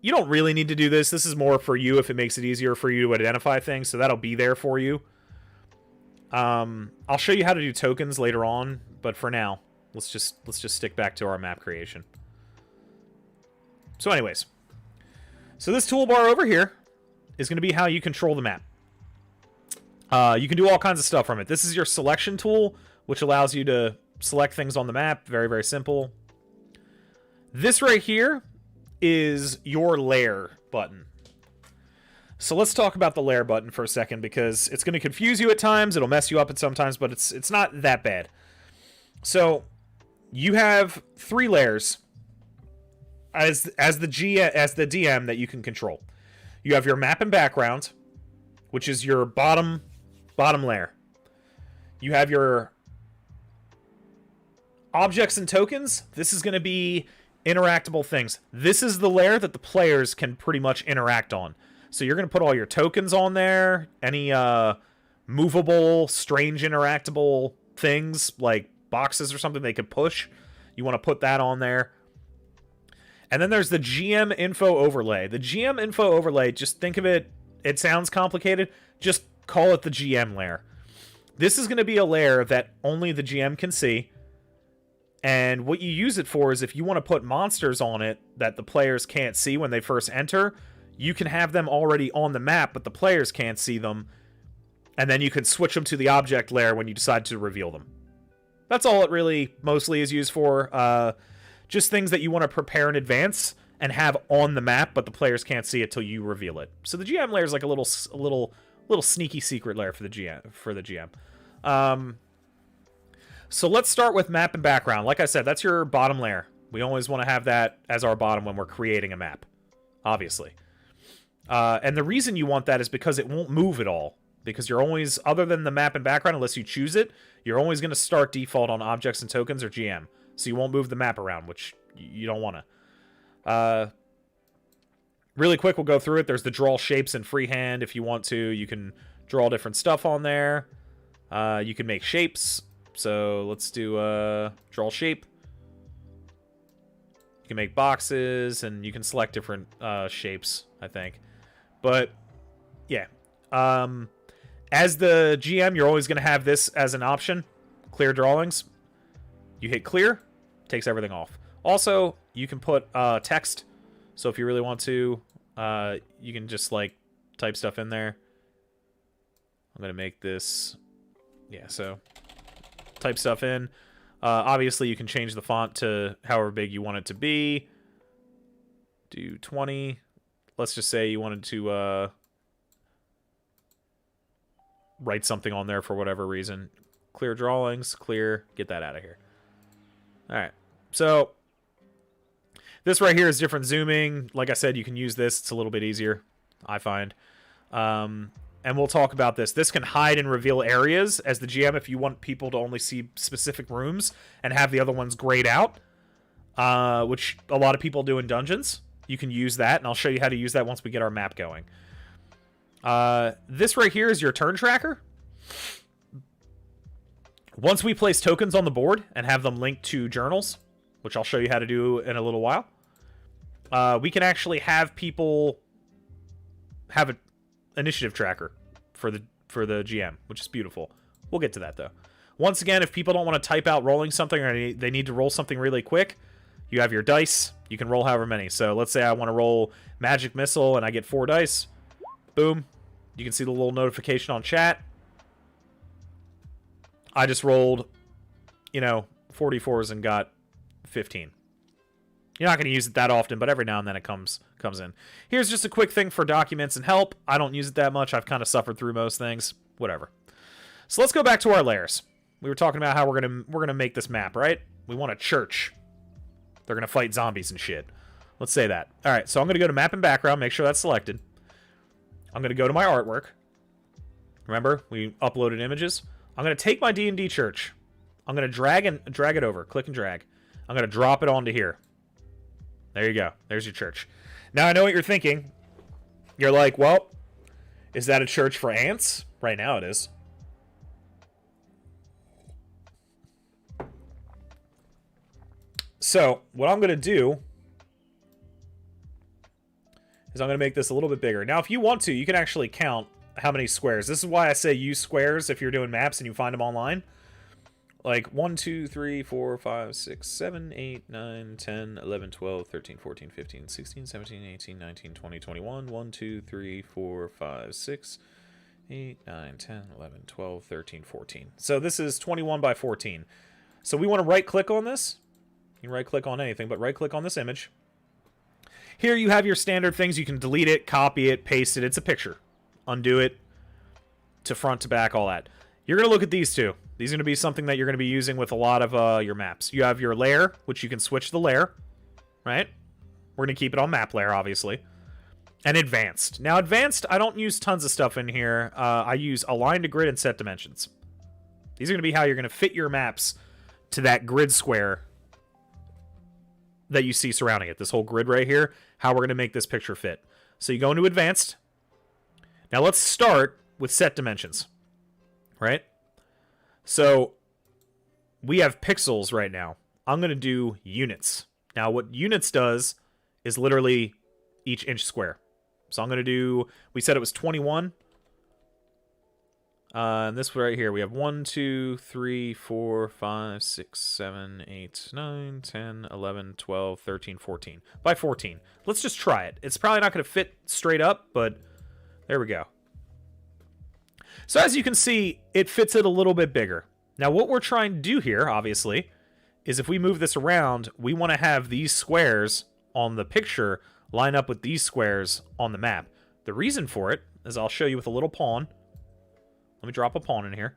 Speaker 1: You don't really need to do this. This is more for you if it makes it easier for you to identify things, so that'll be there for you. I'll show you how to do tokens later on, but for now, let's just stick back to our map creation. So anyways, so this toolbar over here is going to be how you control the map. You can do all kinds of stuff from it. This is your selection tool, which allows you to select things on the map. Very, very simple. This right here is your layer button. So let's talk about the layer button for a second, because it's going to confuse you at times. It'll mess you up at sometimes, but it's not that bad. So you have 3 layers as the DM that you can control. You have your map and background, which is your bottom layer. You have your objects and tokens. This is going to be interactable things. This is the layer that the players can pretty much interact on. So you're going to put all your tokens on there, any movable, strange, interactable things like boxes or something they could push. You want to put that on there. And then there's the GM info overlay. The GM info overlay, just think of it, it sounds complicated, just call it the GM layer. This is going to be a layer that only the GM can see. And what you use it for is if you want to put monsters on it that the players can't see when they first enter, you can have them already on the map, but the players can't see them. And then you can switch them to the object layer when you decide to reveal them. That's all it really mostly is used for. Just things that you want to prepare in advance and have on the map, but the players can't see it till you reveal it. So the GM layer is like a little sneaky secret layer for the GM. So let's start with map and background. Like I said, that's your bottom layer. We always want to have that as our bottom when we're creating a map, obviously. And the reason you want that is because it won't move at all. Because you're always, other than the map and background, unless you choose it, you're always going to start default on objects and tokens or GM. So you won't move the map around, which you don't want to. Really quick, we'll go through it. There's the draw shapes in freehand. If you want to, you can draw different stuff on there. You can make shapes. So let's do draw shape. You can make boxes, and you can select different shapes, I think. But, yeah. As the GM, you're always going to have this as an option. Clear drawings. You hit clear, takes everything off. Also, you can put text. So if you really want to, you can just like type stuff in there. I'm going to make this, yeah, so type stuff in. Obviously, you can change the font to however big you want it to be. Do 20. Let's just say you wanted to write something on there for whatever reason. Clear drawings, clear, get that out of here. All right, so this right here is different zooming. Like I said, you can use this. It's a little bit easier, I find. And we'll talk about this. This can hide and reveal areas as the GM if you want people to only see specific rooms and have the other ones grayed out, which a lot of people do in dungeons. You can use that, and I'll show you how to use that once we get our map going. This right here is your turn tracker. Once we place tokens on the board and have them linked to journals, which I'll show you how to do in a little while, we can actually have people have an initiative tracker for the GM, which is beautiful. We'll get to that, though. Once again, if people don't want to type out rolling something or they need to roll something really quick, you have your dice. You can roll however many. So let's say I want to roll Magic Missile and I get 4 dice. Boom. You can see the little notification on chat. I just rolled, 44s and got 15. You're not going to use it that often, but every now and then it comes in. Here's just a quick thing for documents and help. I don't use it that much. I've kind of suffered through most things. Whatever. So let's go back to our layers. We were talking about how we're gonna make this map, right? We want a church. They're gonna fight zombies and shit. Let's say that. All right, so I'm gonna go to map and background, make sure that's selected. I'm gonna go to my artwork. Remember, we uploaded images. I'm gonna take my D&D church. I'm gonna drag it over, click and drag. I'm gonna drop it onto here. There you go. There's your church. Now I know what you're thinking. You're like, well, is that a church for ants? Right now it is. So, what I'm going to do is I'm going to make this a little bit bigger. Now, if you want to, you can actually count how many squares. This is why I say use squares if you're doing maps and you find them online. Like 1, 2, 3, 4, 5, 6, 7, 8, 9, 10, 11, 12, 13, 14, 15, 16, 17, 18, 19, 20, 21. 1, 2, 3, 4, 5, 6, 8, 9, 10, 11, 12, 13, 14. So this is 21 by 14. So we want to right-click on this. You can right-click on anything, but right-click on this image. Here you have your standard things. You can delete it, copy it, paste it. It's a picture. Undo it to front to back, all that. You're going to look at these two. These are going to be something that you're going to be using with a lot of your maps. You have your layer, which you can switch the layer, right? We're going to keep it on map layer, obviously. And advanced. Now, advanced, I don't use tons of stuff in here. I use align to grid and set dimensions. These are going to be how you're going to fit your maps to that grid square that you see surrounding it. This whole grid right here, how we're going to make this picture fit. So you go into advanced. Now let's start with set dimensions, right? So we have pixels right now. I'm going to do units. Now what units does is literally each inch square. So I'm going to do, we said it was 21. And this right here, we have 1, 2, 3, 4, 5, 6, 7, 8, 9, 10, 11, 12, 13, 14. By 14. Let's just try it. It's probably not going to fit straight up, but there we go. So as you can see, it fits it a little bit bigger. Now what we're trying to do here, obviously, is if we move this around, we want to have these squares on the picture line up with these squares on the map. The reason for it is I'll show you with a little pawn. Let me drop a pawn in here.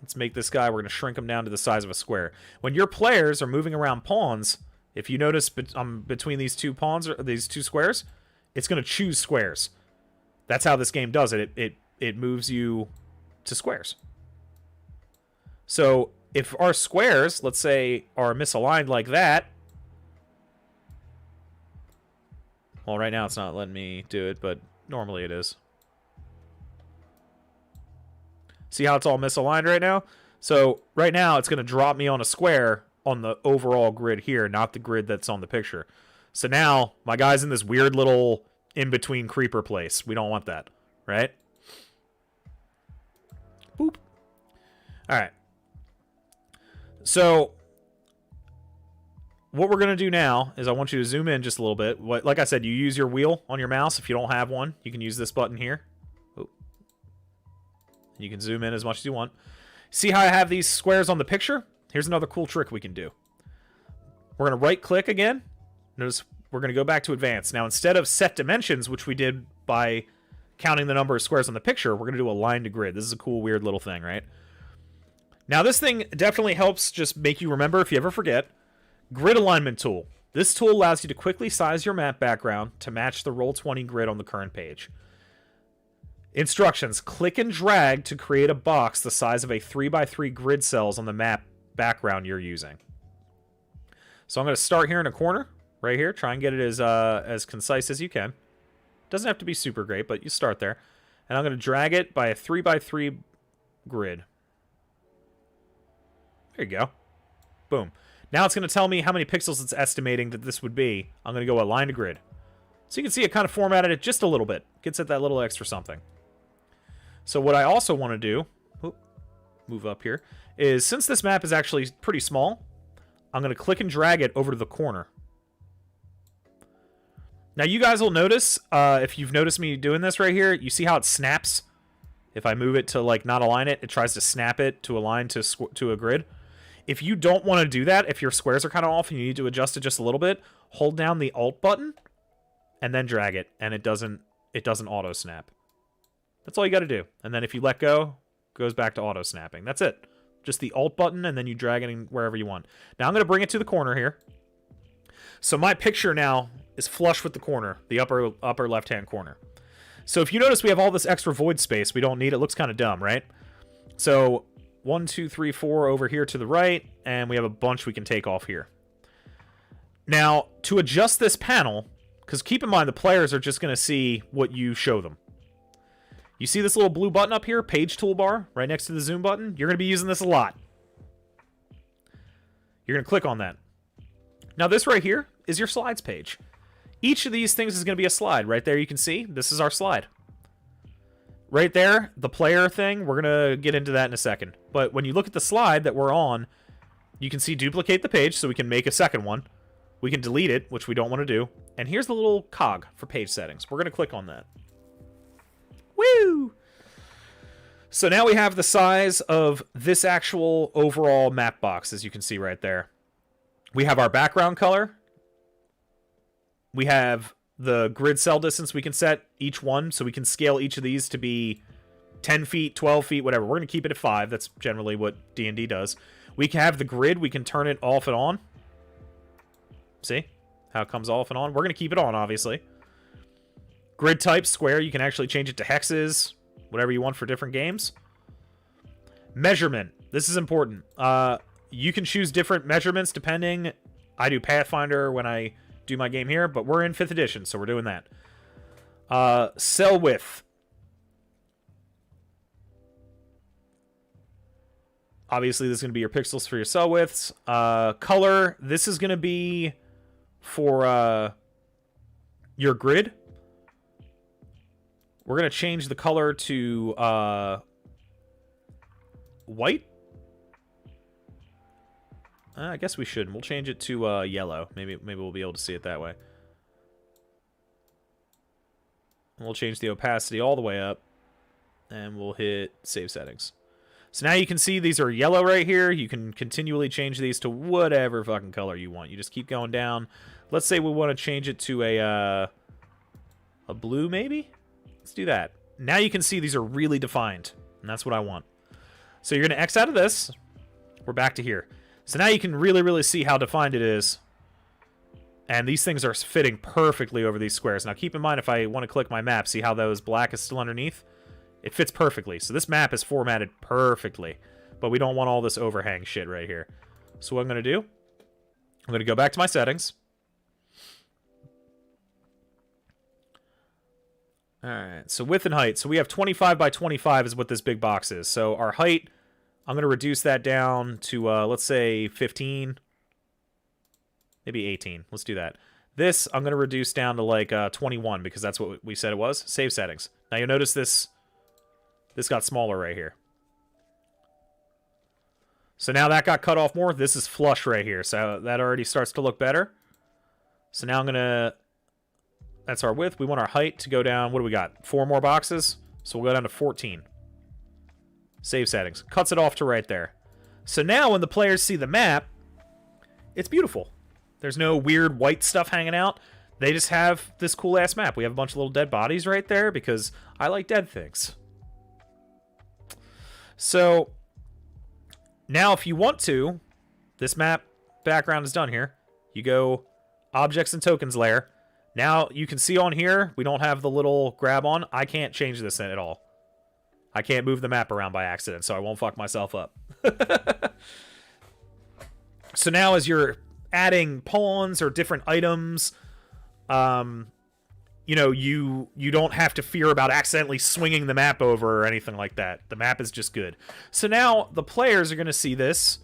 Speaker 1: Let's make this guy, we're going to shrink him down to the size of a square. When your players are moving around pawns, if you notice between these two pawns, or these two squares, it's going to choose squares. That's how this game does it. It moves you to squares. So if our squares, let's say, are misaligned like that, well, right now it's not letting me do it, but normally it is. See how it's all misaligned right now? So right now it's going to drop me on a square on the overall grid here, not the grid that's on the picture. So now my guy's in this weird little in-between creeper place. We don't want that, right? Boop. All right. So what we're going to do now is I want you to zoom in just a little bit. Like I said, you use your wheel on your mouse. If you don't have one, you can use this button here. Oh. You can zoom in as much as you want. See how I have these squares on the picture? Here's another cool trick we can do. We're going to right-click again. Notice we're going to go back to Advanced. Now, instead of Set Dimensions, which we did by counting the number of squares on the picture, we're going to do Align to Grid. This is a cool, weird little thing, right? Now, this thing definitely helps just make you remember if you ever forget. Grid Alignment Tool. This tool allows you to quickly size your map background to match the Roll20 grid on the current page. Instructions. Click and drag to create a box the size of a 3x3 grid cells on the map background you're using. So I'm going to start here in a corner, right here. Try and get it as concise as you can. Doesn't have to be super great, but you start there. And I'm going to drag it by a 3x3 grid. There you go. Boom. Now it's going to tell me how many pixels it's estimating that this would be. I'm going to go Align to Grid. So you can see it kind of formatted it just a little bit. Gets it that little extra something. So what I also want to do, move up here, is since this map is actually pretty small, I'm going to click and drag it over to the corner. Now you guys will notice, if you've noticed me doing this right here, you see how it snaps? If I move it to like not align it, it tries to snap it to align to a grid. If you don't want to do that, if your squares are kind of off and you need to adjust it just a little bit, hold down the Alt button and then drag it, and it doesn't auto snap. That's all you got to do. And then if you let go, it goes back to auto snapping. That's it. Just the Alt button, and then you drag it in wherever you want. Now I'm going to bring it to the corner here. So my picture now is flush with the corner, the upper left-hand corner. So if you notice we have all this extra void space we don't need, it looks kind of dumb, right? So 1, 2, 3, 4 over here to the right, and we have a bunch we can take off here. Now, to adjust this panel, because keep in mind the players are just going to see what you show them. You see this little blue button up here, Page Toolbar, right next to the Zoom button? You're going to be using this a lot. You're going to click on that. Now this right here is your slides page. Each of these things is going to be a slide. Right there you can see, this is our slide. Right there, the player thing, we're going to get into that in a second. But when you look at the slide that we're on, you can see duplicate the page so we can make a second one. We can delete it, which we don't want to do. And here's the little cog for page settings. We're going to click on that. Woo! So now we have the size of this actual overall map box, as you can see right there. We have our background color. We have the grid cell distance we can set each one, so we can scale each of these to be 10 feet, 12 feet, whatever. We're going to keep it at 5. That's generally what D&D does. We can have the grid. We can turn it off and on. See how it comes off and on? We're going to keep it on, obviously. Grid type, square. You can actually change it to hexes, whatever you want for different games. Measurement. This is important. You can choose different measurements depending. I do Pathfinder when I do my game here, but we're in 5th edition, so we're doing that. Cell width. Obviously, this is going to be your pixels for your cell widths. Color. This is going to be for your grid. We're going to change the color to white. I guess we should. We'll change it to yellow. Maybe we'll be able to see it that way. And we'll change the opacity all the way up. And we'll hit Save Settings. So now you can see these are yellow right here. You can continually change these to whatever fucking color you want. You just keep going down. Let's say we want to change it to a blue, maybe? Let's do that. Now you can see these are really defined. And that's what I want. So you're going to X out of this. We're back to here. So now you can really, really see how defined it is. And these things are fitting perfectly over these squares. Now keep in mind, if I want to click my map, see how those black is still underneath? It fits perfectly. So this map is formatted perfectly. But we don't want all this overhang shit right here. So what I'm going to do, I'm going to go back to my settings. Alright, so width and height. So we have 25 by 25 is what this big box is. So our height, I'm going to reduce that down to, let's say, 15. Maybe 18. Let's do that. This, I'm going to reduce down to, like, 21, because that's what we said it was. Save settings. Now, you'll notice this got smaller right here. So now that got cut off more. This is flush right here. So that already starts to look better. So now I'm going to... That's our width. We want our height to go down. What do we got? 4 more boxes. So we'll go down to 14. Save settings. Cuts it off to right there. So now when the players see the map, it's beautiful. There's no weird white stuff hanging out. They just have this cool-ass map. We have a bunch of little dead bodies right there because I like dead things. So now if you want to, this map background is done here. You go Objects and Tokens layer. Now you can see on here, we don't have the little grab on. I can't change this at all. I can't move the map around by accident, so I won't fuck myself up. So now as you're adding pawns or different items, you know, you don't have to fear about accidentally swinging the map over or anything like that. The map is just good. So now the players are going to see this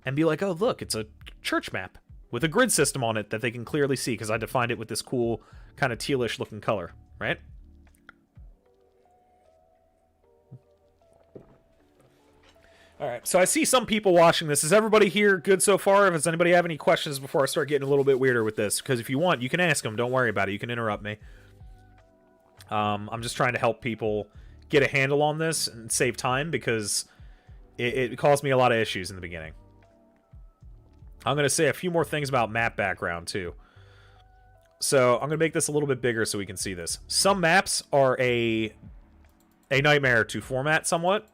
Speaker 1: and be like, oh, look, it's a church map with a grid system on it that they can clearly see because I defined it with this cool kind of tealish looking color, right? All right, so I see some people watching this. Is everybody here good so far? Does anybody have any questions before I start getting a little bit weirder with this? Because if you want, you can ask them. Don't worry about it. You can interrupt me. I'm just trying to help people get a handle on this and save time because it caused me a lot of issues in the beginning. I'm going to say a few more things about map background, too. So I'm going to make this a little bit bigger so we can see this. Some maps are a nightmare to format somewhat.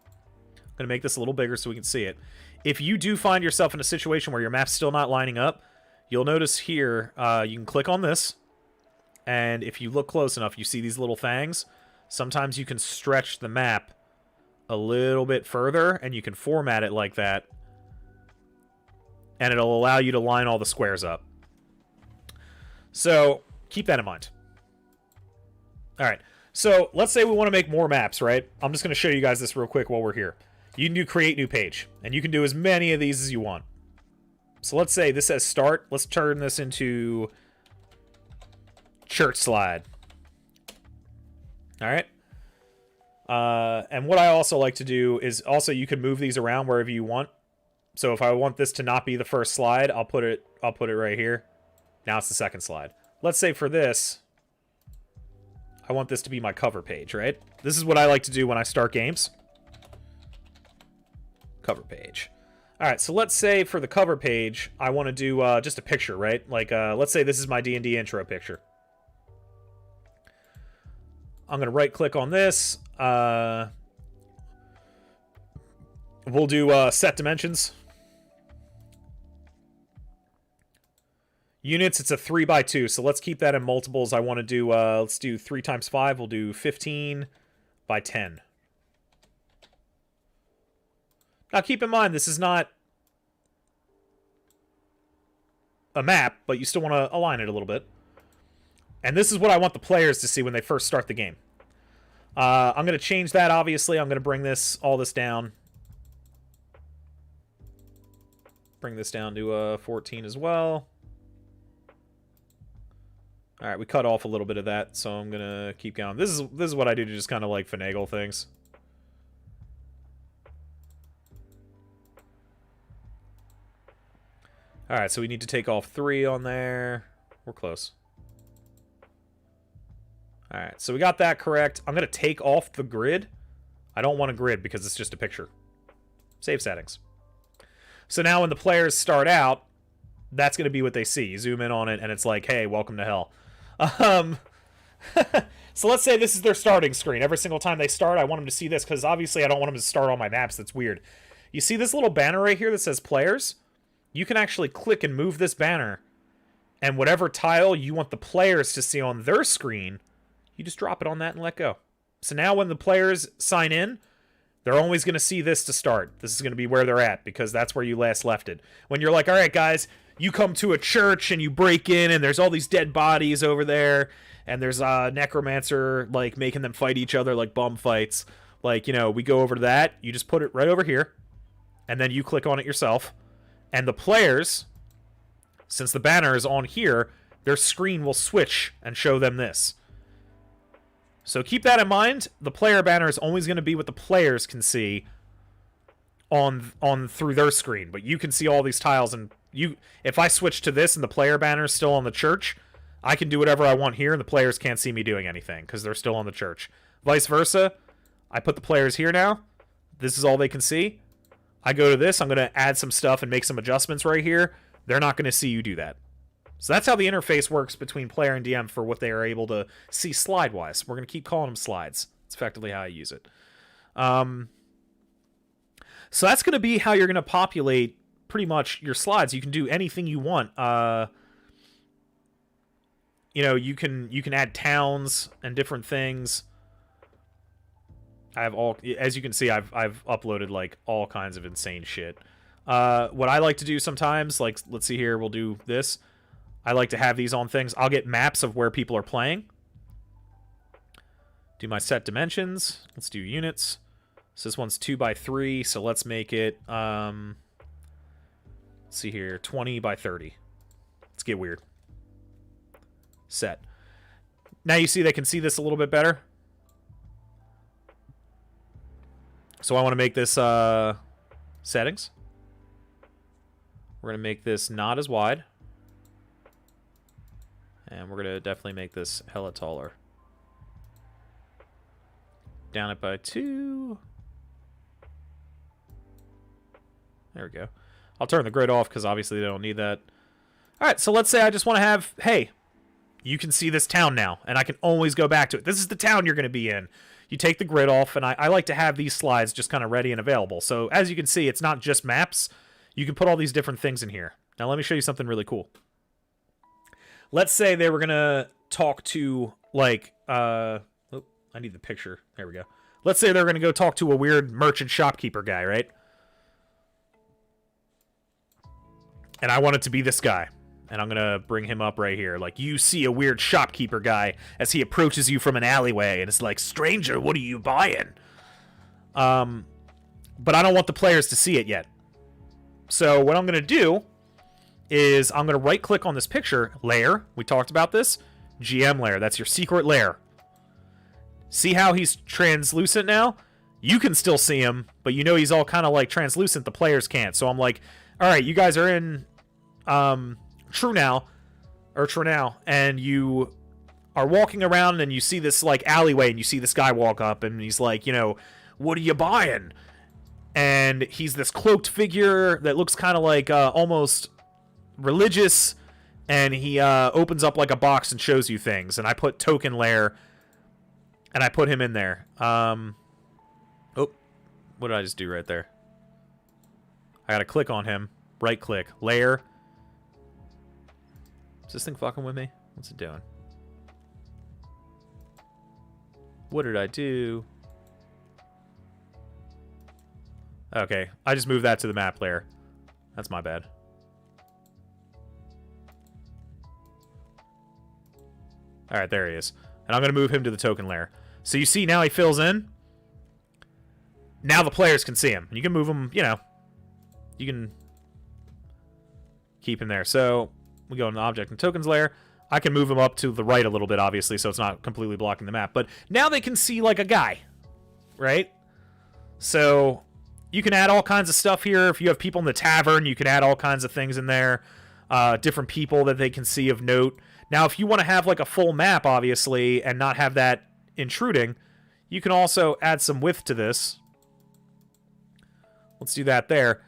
Speaker 1: I'm going to make this a little bigger so we can see it. If you do find yourself in a situation where your map's still not lining up, you'll notice here, you can click on this, and if you look close enough, you see these little fangs. Sometimes you can stretch the map a little bit further, and you can format it like that, and it'll allow you to line all the squares up. So, keep that in mind. Alright, so let's say we want to make more maps, right? I'm just going to show you guys this real quick while we're here. You can do create new page, and you can do as many of these as you want. So let's say this says start. Let's turn this into church slide. All right. And what I also like to do is also you can move these around wherever you want. So if I want this to not be the first slide, I'll put it right here. Now it's the second slide. Let's say for this, I want this to be my cover page, right? This is what I like to do when I start games. Cover page. All right, so let's say for the cover page, I want to do just a picture, right? Like, let's say this is my D&D intro picture. I'm going to right-click on this. We'll do set dimensions. Units, it's a 3x2, so let's keep that in multiples. I want to do, let's do 3 times 5. We'll do 15 by 10. Now, keep in mind, this is not a map, but you still want to align it a little bit. And this is what I want the players to see when they first start the game. I'm going to change that, obviously. I'm going to bring all this down. Bring this down to 14 as well. All right, we cut off a little bit of that, so I'm going to keep going. This is what I do to just kind of like finagle things. Alright, so we need to take off 3 on there. We're close. Alright, so we got that correct. I'm going to take off the grid. I don't want a grid because it's just a picture. Save settings. So now when the players start out, that's going to be what they see. You zoom in on it, and it's like, hey, welcome to hell. So let's say this is their starting screen. Every single time they start, I want them to see this, because obviously I don't want them to start on my maps. That's weird. You see this little banner right here that says players? You can actually click and move this banner, and whatever tile you want the players to see on their screen, you just drop it on that and let go. So now when the players sign in, they're always going to see this to start. This is going to be where they're at, because that's where you last left it. When you're like, all right, guys, you come to a church and you break in, and there's all these dead bodies over there, and there's a necromancer, like, making them fight each other like bum fights. Like, you know, we go over to that. You just put it right over here, and then you click on it yourself. And the players, since the banner is on here, their screen will switch and show them this. So keep that in mind. The player banner is always going to be what the players can see on through their screen, but you can see all these tiles. And if I switch to this and the player banner is still on the church, I can do whatever I want here, and the players can't see me doing anything because they're still on the church. Vice versa, I put the players here now. This is all they can see. I go to this. I'm going to add some stuff and make some adjustments right here. They're not going to see you do that. So that's how the interface works between player and DM for what they are able to see slide-wise. We're going to keep calling them slides. That's effectively how I use it. So that's going to be how you're going to populate pretty much your slides. You can do anything you want. You know, you can add towns and different things. I have all, as you can see, I've uploaded like all kinds of insane shit. What I like to do sometimes, like, let's see here, we'll do this. I like to have these on things. I'll get maps of where people are playing. Do my set dimensions. Let's do units. So this one's 2x3, so let's make it, let's see here, 20 by 30. Let's get weird. Set. Now you see they can see this a little bit better. So I want to make this settings. We're going to make this not as wide. And we're going to definitely make this hella taller. Down it by 2. There we go. I'll turn the grid off because obviously they don't need that. Alright, so let's say I just want to have, hey, you can see this town now, and I can always go back to it. This is the town you're going to be in. You take the grid off, and I like to have these slides just kind of ready and available. So as you can see, it's not just maps. You can put all these different things in here. Now let me show you something really cool. Let's say they were going to talk to, like, oh, I need the picture. There we go. Let's say they're going to go talk to a weird merchant shopkeeper guy, right? And I want it to be this guy. And I'm going to bring him up right here. Like, you see a weird shopkeeper guy as he approaches you from an alleyway. And it's like, stranger, what are you buying? But I don't want the players to see it yet. So what I'm going to do is I'm going to right-click on this picture. Layer. We talked about this. GM layer. That's your secret layer. See how he's translucent now? You can still see him, but you know he's all kind of like translucent. The players can't. So I'm like, all right, you guys are in... True now, and you are walking around and you see this like alleyway and you see this guy walk up and he's like, you know, what are you buying? And he's this cloaked figure that looks kind of like almost religious, and he opens up like a box and shows you things. And I put token layer, and I put him in there. Oh, what did I just do right there? I gotta click on him, right click, layer. Is this thing fucking with me? What's it doing? What did I do? Okay, I just moved that to the map layer. That's my bad. Alright, there he is. And I'm going to move him to the token layer. So you see now he fills in. Now the players can see him. You can move him, you know. You can keep him there. So... we go in the object and tokens layer. I can move them up to the right a little bit, obviously, so it's not completely blocking the map. But now they can see like a guy, right? So you can add all kinds of stuff here. If you have people in the tavern, you can add all kinds of things in there. Different people that they can see of note. Now, if you want to have like a full map, obviously, and not have that intruding, you can also add some width to this. Let's do that there.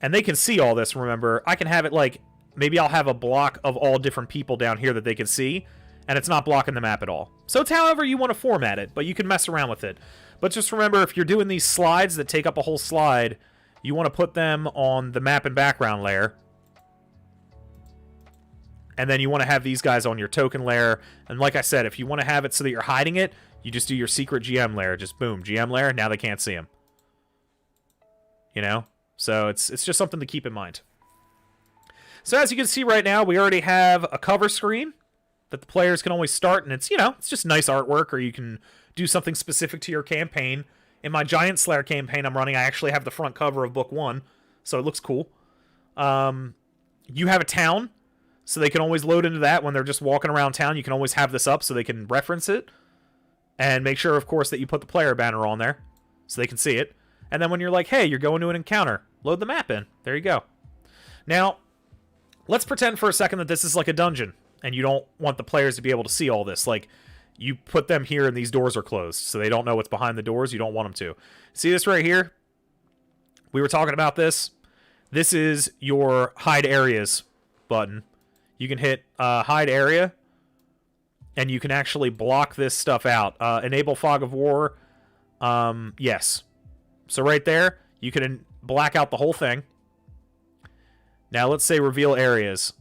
Speaker 1: And they can see all this, remember. I can have it like... maybe I'll have a block of all different people down here that they can see, and it's not blocking the map at all. So it's however you want to format it, but you can mess around with it. But just remember, if you're doing these slides that take up a whole slide, you want to put them on the map and background layer. And then you want to have these guys on your token layer. And like I said, if you want to have it so that you're hiding it, you just do your secret GM layer. Just boom, GM layer, now they can't see them. You know? So it's just something to keep in mind. So as you can see right now, we already have a cover screen that the players can always start, and it's, you know, it's just nice artwork, or you can do something specific to your campaign. In my Giant Slayer campaign I'm running, I actually have the front cover of book 1, so it looks cool. You have a town, so they can always load into that when they're just walking around town. You can always have this up so they can reference it, and make sure, of course, that you put the player banner on there so they can see it. And then when you're like, hey, you're going to an encounter, load the map in. There you go. Now, let's pretend for a second that this is like a dungeon, and you don't want the players to be able to see all this. Like, you put them here and these doors are closed, so they don't know what's behind the doors. You don't want them to. See this right here? We were talking about this. This is your hide areas button. You can hit hide area, and you can actually block this stuff out. Enable fog of war. Yes. So right there, you can black out the whole thing. Now let's say reveal areas.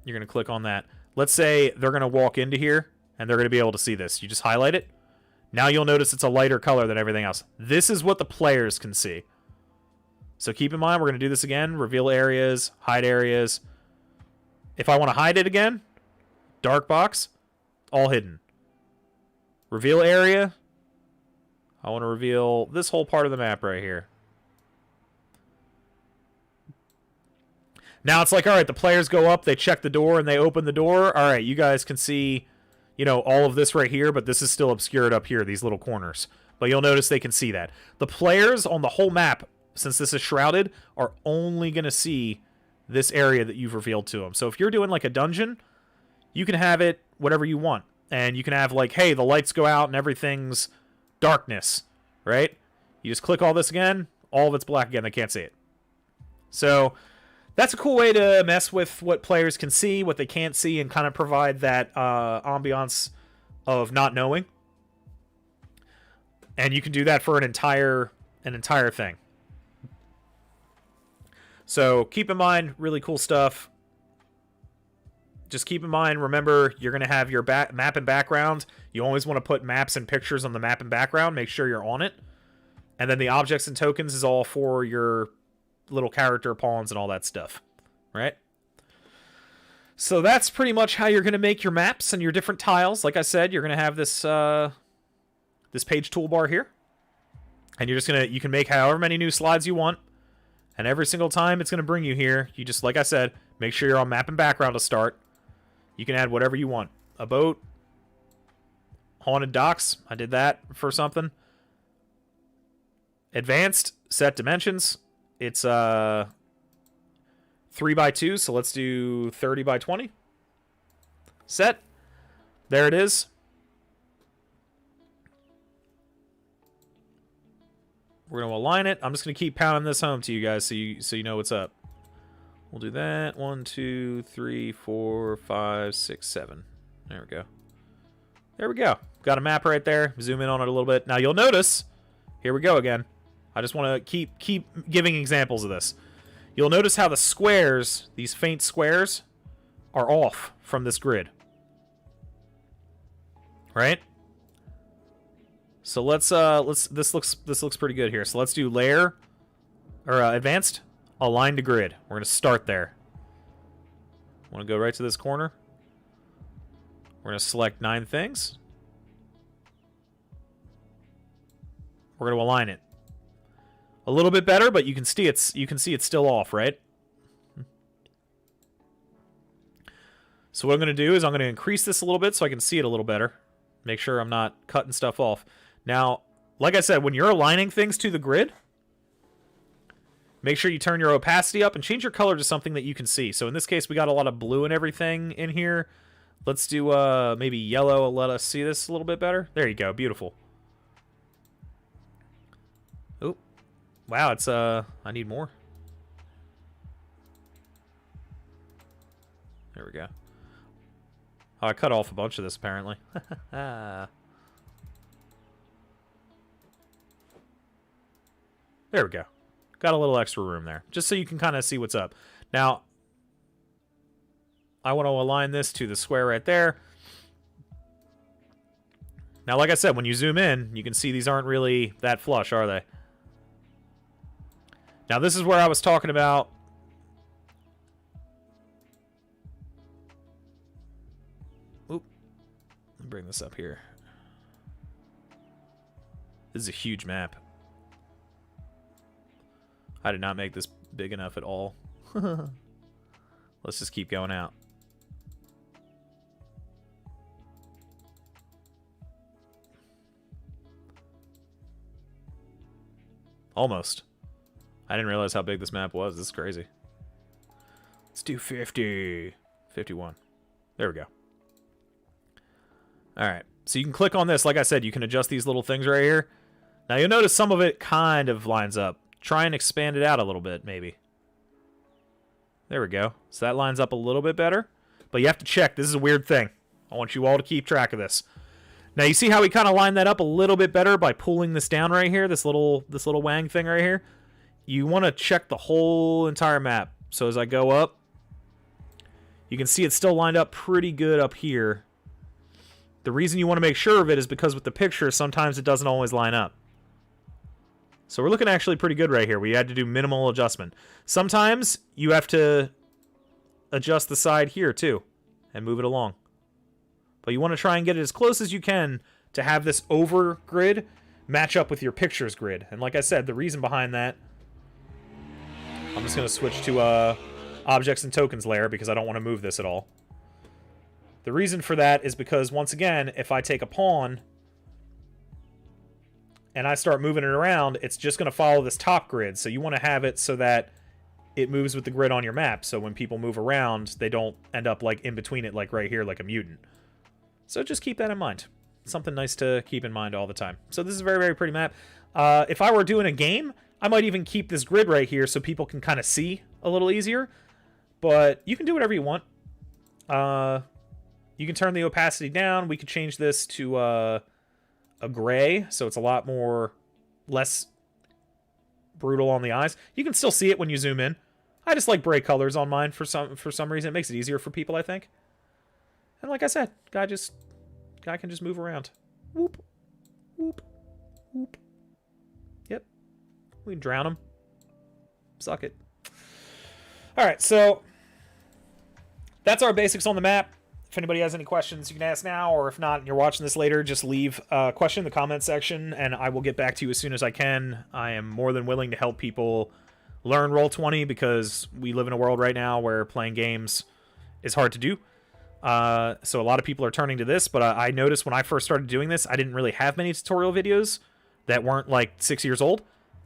Speaker 1: You're going to click on that. Let's say they're going to walk into here, and they're going to be able to see this. You just highlight it. Now you'll notice it's a lighter color than everything else. This is what the players can see. So keep in mind, we're going to do this again. Reveal areas, hide areas. If I want to hide it again, dark box, all hidden. Reveal area. I want to reveal this whole part of the map right here. Now it's like, all right, the players go up, they check the door, and they open the door. All right, you guys can see, you know, all of this right here, but this is still obscured up here, these little corners. But you'll notice they can see that. The players on the whole map, since this is shrouded, are only going to see this area that you've revealed to them. So if you're doing like a dungeon, you can have it whatever you want. And you can have like, hey, the lights go out and everything's darkness, right? You just click all this again, all of it's black again, they can't see it. So that's a cool way to mess with what players can see, what they can't see, and kind of provide that ambiance of not knowing. And you can do that for an entire thing. So keep in mind, really cool stuff. Just keep in mind, remember, you're going to have your map and background. You always want to put maps and pictures on the map and background. Make sure you're on it. And then the objects and tokens is all for your little character pawns and all that stuff, right? So that's pretty much how you're going to make your maps and your different tiles. Like I said, you're going to have this this page toolbar here, and you can make however many new slides you want, and every single time it's going to bring you here. You just, like I said, make sure you're on map and background to start. You can add whatever you want. A boat, haunted docks. I did that for something. Advanced, set dimensions. It's 3x2, so let's do 30x20. Set. There it is. We're going to align it. I'm just going to keep pounding this home to you guys so you know what's up. We'll do that. 1, 2, 3, 4, 5, 6, 7. There we go. There we go. Got a map right there. Zoom in on it a little bit. Now you'll notice, here we go again. I just want to keep giving examples of this. You'll notice how the squares, these faint squares, are off from this grid. Right? So this looks pretty good here. So let's do layer or advanced, align to grid. We're going to start there. Want to go right to this corner. We're going to select 9 things. We're going to align it. A little bit better, but you can see it's still off, right? So what I'm going to do is I'm going to increase this a little bit so I can see it a little better. Make sure I'm not cutting stuff off. Now, like I said, when you're aligning things to the grid, make sure you turn your opacity up and change your color to something that you can see. So in this case, we got a lot of blue and everything in here. Let's do maybe yellow. Let us see this a little bit better. There you go. Beautiful. Oh, wow. It's I need more. There we go. Oh, I cut off a bunch of this apparently. There we go. Got a little extra room there, just so you can kind of see what's up. Now, I want to align this to the square right there. Now, like I said, when you zoom in, you can see these aren't really that flush, are they? Now, this is where I was talking about. Oop. Let me bring this up here. This is a huge map. I did not make this big enough at all. Let's just keep going out. Almost. I didn't realize how big this map was. This is crazy. Let's do 50. 51. There we go. Alright. So you can click on this. Like I said, you can adjust these little things right here. Now you'll notice some of it kind of lines up. Try and expand it out a little bit, maybe. There we go. So that lines up a little bit better. But you have to check. This is a weird thing. I want you all to keep track of this. Now you see how we kind of line that up a little bit better by pulling this down right here, this little wang thing right here. You want to check the whole entire map. So as I go up, you can see it's still lined up pretty good up here. The reason you want to make sure of it is because with the picture, sometimes it doesn't always line up. So we're looking actually pretty good right here. We had to do minimal adjustment. Sometimes you have to adjust the side here too and move it along. But you want to try and get it as close as you can to have this over grid match up with your pictures grid. And like I said, the reason behind that, I'm just going to switch to objects and tokens layer because I don't want to move this at all. The reason for that is because, once again, if I take a pawn and I start moving it around, it's just going to follow this top grid. So you want to have it so that it moves with the grid on your map. So when people move around, they don't end up like in between it, like right here, like a mutant. So just keep that in mind. Something nice to keep in mind all the time. So this is a very, very pretty map. If I were doing a game, I might even keep this grid right here so people can kind of see a little easier. But you can do whatever you want. You can turn the opacity down. We could change this to a gray, so it's a lot less brutal on the eyes. You can still see it when you zoom in. I just like bright colors on mine for some reason. It makes it easier for people, I think. And like I said, guy can just move around. Whoop, whoop, whoop. Yep. We can drown him. Suck it. All right, so that's our basics on the map. If anybody has any questions, you can ask now, or if not, and you're watching this later, just leave a question in the comment section, and I will get back to you as soon as I can. I am more than willing to help people learn Roll20 because we live in a world right now where playing games is hard to do. So a lot of people are turning to this, but I noticed when I first started doing this, I didn't really have many tutorial videos that weren't like 6 years old,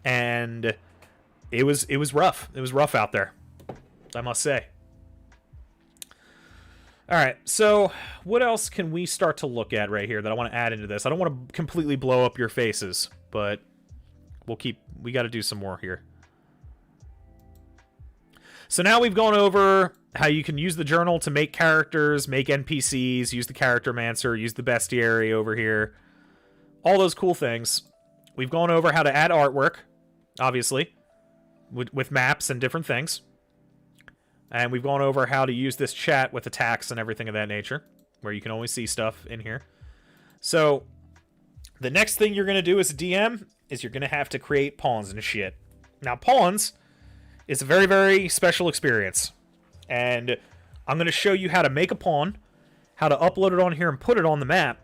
Speaker 1: and it was rough. It was rough out there, I must say. All right, so what else can we start to look at right here that I want to add into this? I don't want to completely blow up your faces, but we got to do some more here. So now we've gone over how you can use the journal to make characters, make NPCs, use the character mancer, use the bestiary over here. All those cool things. We've gone over how to add artwork, obviously, with maps and different things. And we've gone over how to use this chat with attacks and everything of that nature, where you can always see stuff in here. So the next thing you're going to do as a DM is you're going to have to create pawns and shit. Now, pawns is a very, very special experience. And I'm going to show you how to make a pawn, how to upload it on here and put it on the map.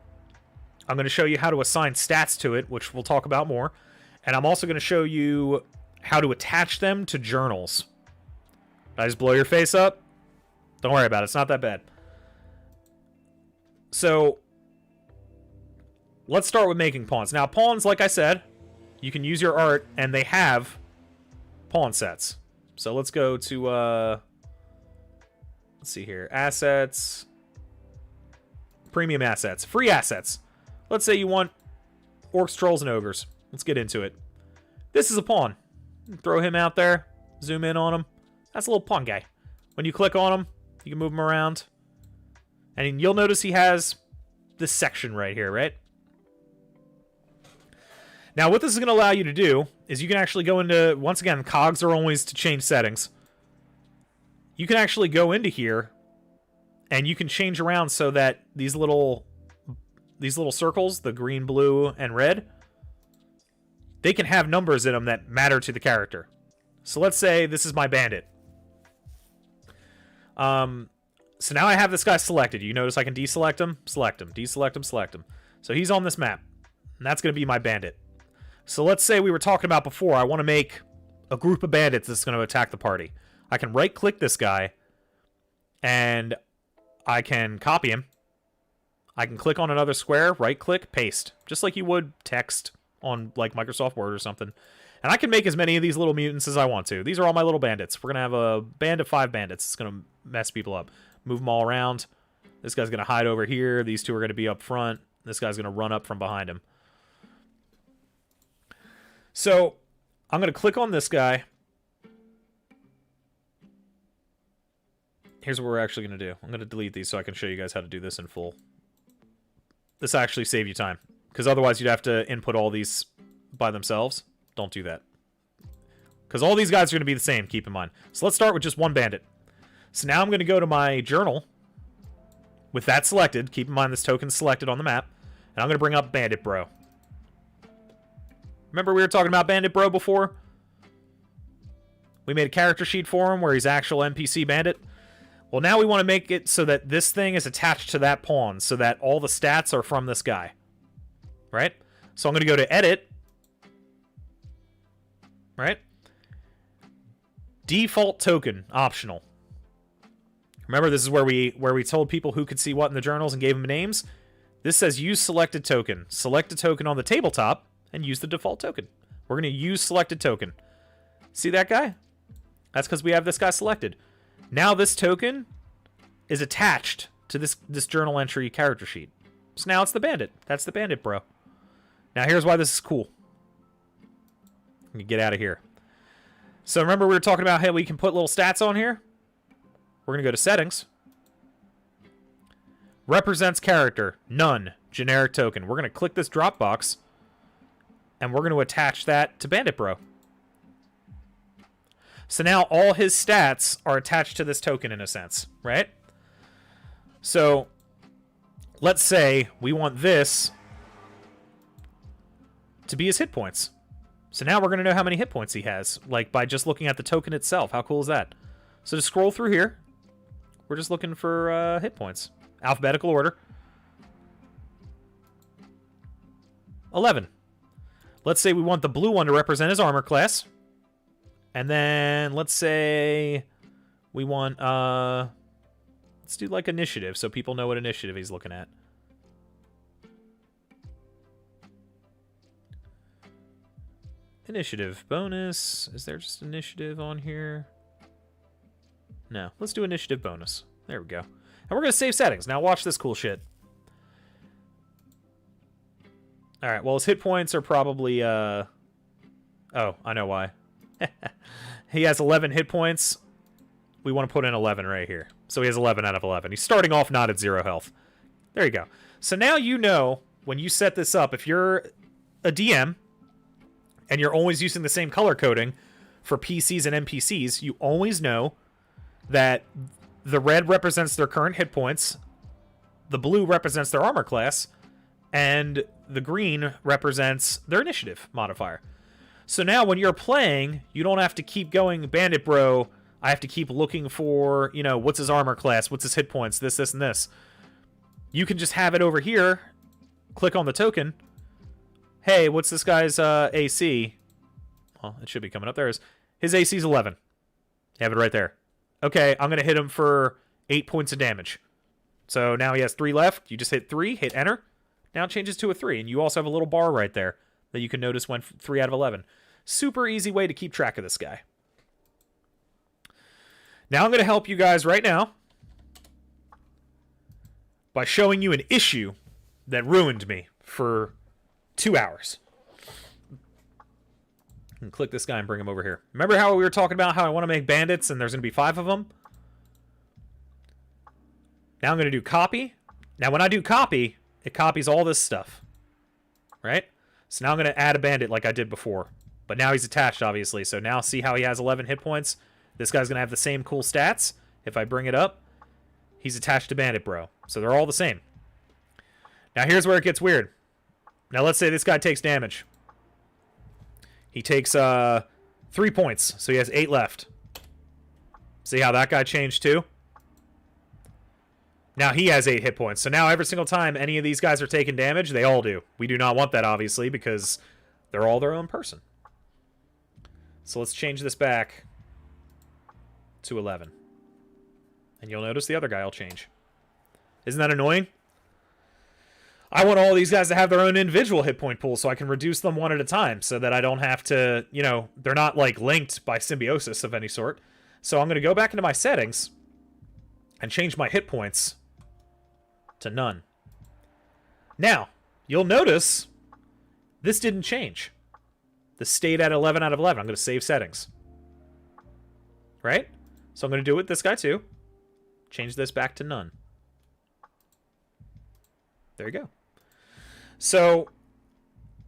Speaker 1: I'm going to show you how to assign stats to it, which we'll talk about more. And I'm also going to show you how to attach them to journals. Did I just blow your face up? Don't worry about it. It's not that bad. So, let's start with making pawns. Now, pawns, like I said, you can use your art, and they have pawn sets. So, let's go to, let's see here. Assets. Premium assets. Free assets. Let's say you want orcs, trolls, and ogres. Let's get into it. This is a pawn. Throw him out there. Zoom in on him. That's a little pawn guy. When you click on him, you can move him around. And you'll notice he has this section right here, right? Now, what this is going to allow you to do is you can actually go into, once again, cogs are always to change settings. You can actually go into here, and you can change around so that these little circles, the green, blue, and red, they can have numbers in them that matter to the character. So let's say this is my bandit. So now I have this guy selected. You notice I can deselect him, select him, deselect him, select him. So he's on this map, and that's going to be my bandit. So let's say we were talking about before, I want to make a group of bandits that's going to attack the party. I can right-click this guy, and I can copy him. I can click on another square, right-click, paste, just like you would text on like Microsoft Word or something. And I can make as many of these little mutants as I want to. These are all my little bandits. We're going to have a band of 5 bandits. It's going to mess people up. Move them all around. This guy's going to hide over here. These two are going to be up front. This guy's going to run up from behind him. So, I'm going to click on this guy. Here's what we're actually going to do. I'm going to delete these so I can show you guys how to do this in full. This actually saves you time. Because otherwise you'd have to input all these by themselves. Don't do that. Because all these guys are going to be the same, keep in mind. So let's start with just one bandit. So now I'm going to go to my journal. With that selected. Keep in mind this token's selected on the map. And I'm going to bring up Bandit Bro. Remember we were talking about Bandit Bro before? We made a character sheet for him where he's actual NPC bandit. Well, now we want to make it so that this thing is attached to that pawn, so that all the stats are from this guy. Right? So I'm going to go to Edit. Right? Default token, optional. Remember, this is where we told people who could see what in the journals and gave them names. This says use selected token. Select a token on the tabletop and use the default token. We're going to use selected token. See that guy? That's because we have this guy selected. Now this token is attached to this journal entry character sheet. So now it's the bandit. That's the Bandit Bro. Now here's why this is cool. Let me get out of here. So remember we were talking about how we can put little stats on here? We're going to go to Settings. Represents character. None. Generic token. We're going to click this drop box. And we're going to attach that to Bandit Bro. So now all his stats are attached to this token in a sense, right? So let's say we want this to be his hit points. So now we're going to know how many hit points he has, like by just looking at the token itself. How cool is that? So to scroll through here, we're just looking for hit points. Alphabetical order. 11. Let's say we want the blue one to represent his armor class. And then let's say we want, let's do like initiative so people know what initiative he's looking at. Initiative bonus. Is there just initiative on here? No. Let's do initiative bonus. There we go. And we're going to save settings. Now watch this cool shit. Alright, well his hit points are probably, oh, I know why. He has 11 hit points. We want to put in 11 right here. So he has 11 out of 11. He's starting off not at 0 health. There you go. So now you know, when you set this up, if you're a DM, and you're always using the same color coding for PCs and NPCs, you always know that the red represents their current hit points, the blue represents their armor class, and the green represents their initiative modifier. So now when you're playing, you don't have to keep going, Bandit Bro, I have to keep looking for, you know, what's his armor class, what's his hit points, this, and this. You can just have it over here, click on the token. Hey, what's this guy's AC? Well, it should be coming up. There it is. His AC is 11. You have it right there. Okay, I'm going to hit him for 8 points of damage. So now he has 3 left. You just hit 3, hit enter. Now it changes to a 3. And you also have a little bar right there that you can notice went 3 out of 11. Super easy way to keep track of this guy. Now I'm going to help you guys right now by showing you an issue that ruined me for 2 hours. And click this guy and bring him over here. Remember how we were talking about how I want to make bandits and there's going to be 5 of them? Now I'm going to do copy. Now when I do copy, it copies all this stuff. Right? So now I'm going to add a bandit like I did before. But now he's attached, obviously. So now see how he has 11 hit points? This guy's going to have the same cool stats. If I bring it up, he's attached to Bandit Bro. So they're all the same. Now here's where it gets weird. Now let's say this guy takes damage. He takes 3 points. So he has 8 left. See how that guy changed too? Now he has 8 hit points. So now every single time any of these guys are taking damage, they all do. We do not want that, obviously, because they're all their own person. So let's change this back to 11. And you'll notice the other guy will change. Isn't that annoying? I want all these guys to have their own individual hit point pool so I can reduce them one at a time so that I don't have to, you know, they're not like linked by symbiosis of any sort. So I'm going to go back into my settings and change my hit points to none. Now, you'll notice this didn't change. This stayed at 11 out of 11. I'm going to save settings. Right? So I'm going to do it with this guy too. Change this back to none. There you go. So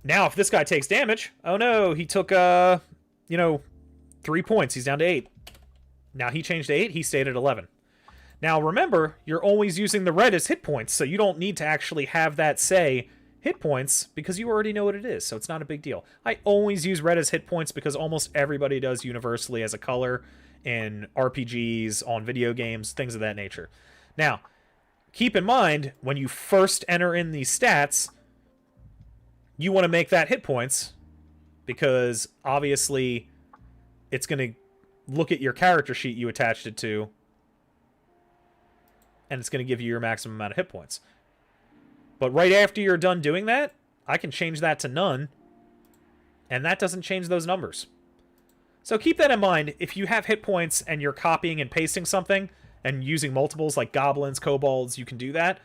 Speaker 1: now if this guy takes damage, oh no, he took, 3 points. He's down to 8. Now he changed to 8. He stayed at 11. Now remember, you're always using the red as hit points, so you don't need to actually have that say hit points because you already know what it is, so it's not a big deal. I always use red as hit points because almost everybody does universally as a color in RPGs, on video games, things of that nature. Now, keep in mind, when you first enter in these stats, you want to make that hit points because obviously it's going to look at your character sheet you attached it to and it's going to give you your maximum amount of hit points. But right after you're done doing that, I can change that to none, and that doesn't change those numbers. So keep that in mind. If you have hit points and you're copying and pasting something and using multiples like goblins, kobolds, you can do that.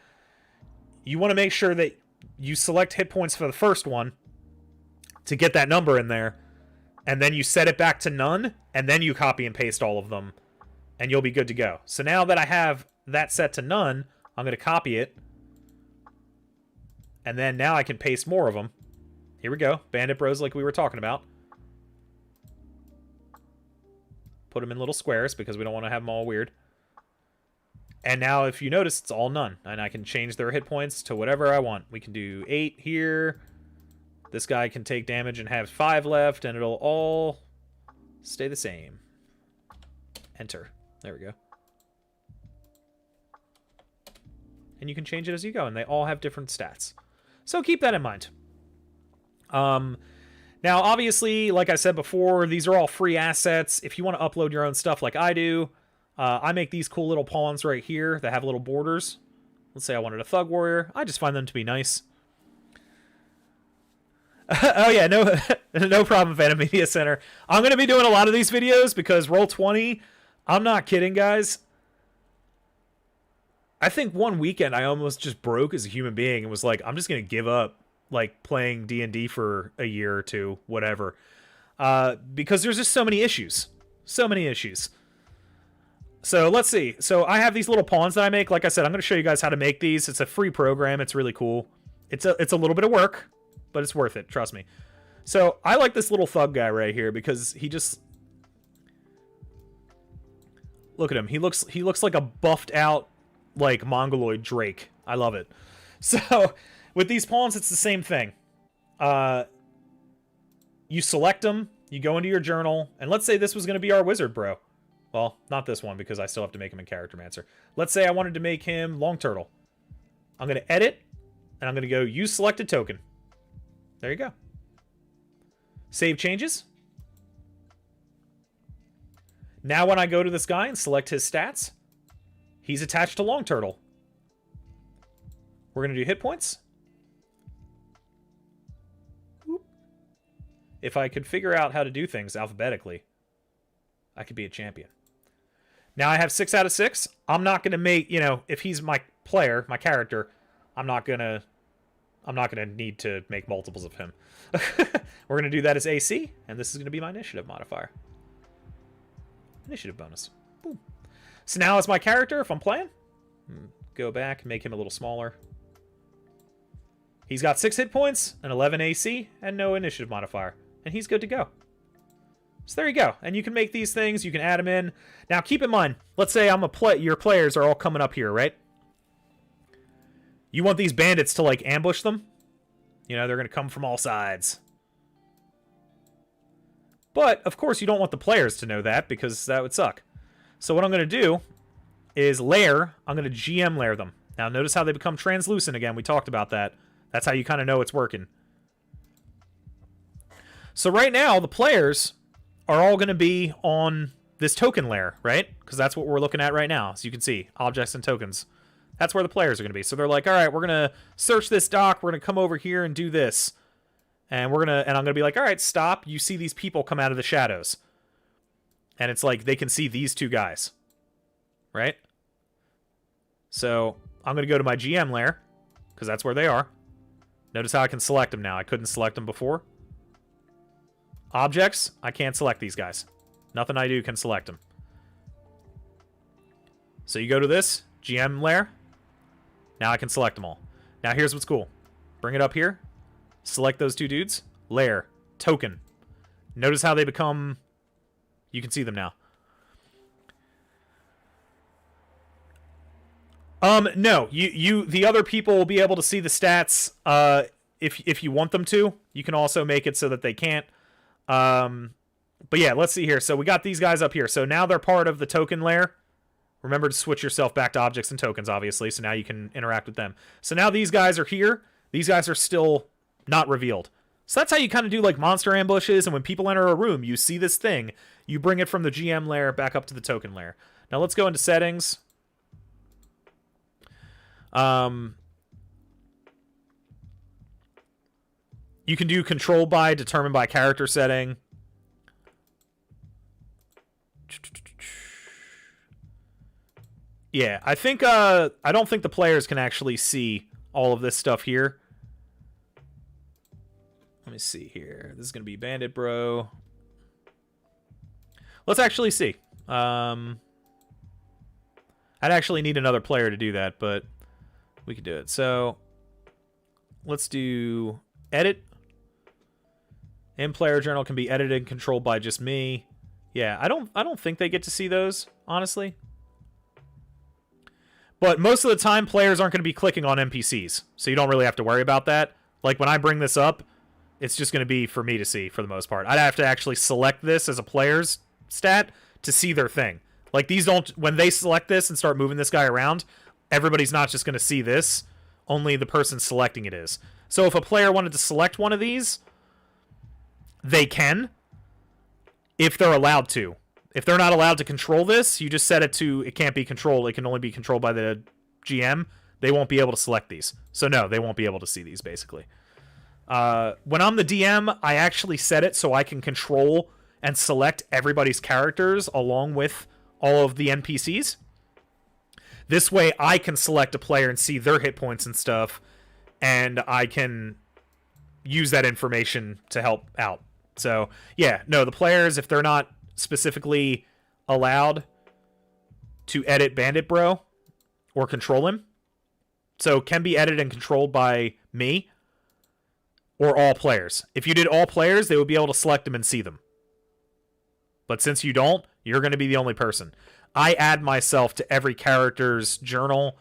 Speaker 1: You want to make sure that you select hit points for the first one to get that number in there, and then you set it back to none, and then you copy and paste all of them, and you'll be good to go. So now that I have that set to none, I'm going to copy it, and then now I can paste more of them. Here we go. Bandit Bros like we were talking about. Put them in little squares because we don't want to have them all weird. And now if you notice, it's all none. And I can change their hit points to whatever I want. We can do 8 here. This guy can take damage and have 5 left, and it'll all stay the same. Enter. There we go. And you can change it as you go, and they all have different stats. So keep that in mind. Now, obviously, like I said before, these are all free assets. If you want to upload your own stuff like I do, I make these cool little pawns right here that have little borders. Let's say I wanted a Thug Warrior. I just find them to be nice. Oh yeah, no problem, Phantom Media Center. I'm going to be doing a lot of these videos because Roll20, I'm not kidding, guys. I think one weekend I almost just broke as a human being and was like, I'm just going to give up like playing D&D for a year or two, whatever. Because there's just so many issues. So many issues. So let's see. So I have these little pawns that I make. Like I said, I'm going to show you guys how to make these. It's a free program. It's really cool. It's a little bit of work, but it's worth it. Trust me. So I like this little thug guy right here because he just... Look at him. He looks like a buffed out like Mongoloid Drake. I love it. So with these pawns, it's the same thing. You select them, you go into your journal, and let's say this was going to be our wizard bro. Well, not this one because I still have to make him in Character Mancer. Let's say I wanted to make him Long Turtle. I'm going to edit, and I'm going to go use selected token. There you go. Save changes. Now when I go to this guy and select his stats, he's attached to Long Turtle. We're going to do hit points. Whoop. If I could figure out how to do things alphabetically, I could be a champion. Now I have 6 out of 6. I'm not going to make, if he's my player, my character, I'm not going to need to make multiples of him. We're going to do that as AC, and this is going to be my initiative modifier. Initiative bonus. Boom. So now as my character, if I'm playing, go back and make him a little smaller. He's got 6 hit points, an 11 AC, and no initiative modifier. And he's good to go. So there you go. And you can make these things, you can add them in. Now keep in mind, let's say your players are all coming up here, right? You want these bandits to like ambush them. They're going to come from all sides. But, of course, you don't want the players to know that because that would suck. So what I'm going to do is layer. I'm going to GM layer them. Now, notice how they become translucent again. We talked about that. That's how you kind of know it's working. So right now, the players are all going to be on this token layer, right? Because that's what we're looking at right now. As you can see, objects and tokens. That's where the players are going to be. So they're like, all right, we're going to search this dock. We're going to come over here and do this. And I'm going to be like, all right, stop. You see these people come out of the shadows. And it's like they can see these two guys. Right? So I'm going to go to my GM layer, because that's where they are. Notice how I can select them now. I couldn't select them before. Objects, I can't select these guys. Nothing I do can select them. So you go to this, GM layer. Now I can select them all. Now here's what's cool. Bring it up here. Select those two dudes. Layer. Token. Notice how they become... You can see them now. No. The other people will be able to see the stats if you want them to. You can also make it so that they can't. But yeah, let's see here. So we got these guys up here. So now they're part of the token layer. Remember to switch yourself back to objects and tokens, obviously, so now you can interact with them. So now these guys are here. These guys are still not revealed. So that's how you kind of do like monster ambushes, and when people enter a room, you see this thing. You bring it from the GM layer back up to the token layer. Now let's go into settings. You can do control by, determine by character setting. Yeah, I think I don't think the players can actually see all of this stuff here. Let me see here. This is going to be Bandit Bro. Let's actually see. I'd actually need another player to do that, but we could do it. So let's do edit. In player journal can be edited and controlled by just me. Yeah, I don't think they get to see those, honestly. But most of the time, players aren't going to be clicking on NPCs, so you don't really have to worry about that. Like, when I bring this up, it's just going to be for me to see, for the most part. I'd have to actually select this as a player's stat to see their thing. Like, these don't... When they select this and start moving this guy around, everybody's not just going to see this. Only the person selecting it is. So if a player wanted to select one of these, they can, if they're allowed to. If they're not allowed to control this, you just set it to it can't be controlled. It can only be controlled by the GM. They won't be able to select these. So no, they won't be able to see these, basically. When I'm the DM, I actually set it so I can control and select everybody's characters along with all of the NPCs. This way, I can select a player and see their hit points and stuff, and I can use that information to help out. So, yeah, no, the players, if they're not specifically allowed to edit Bandit Bro or control him, so can be edited and controlled by me or all players. If you did all players, they would be able to select them and see them. But since you don't, you're going to be the only person. I add myself to every character's journal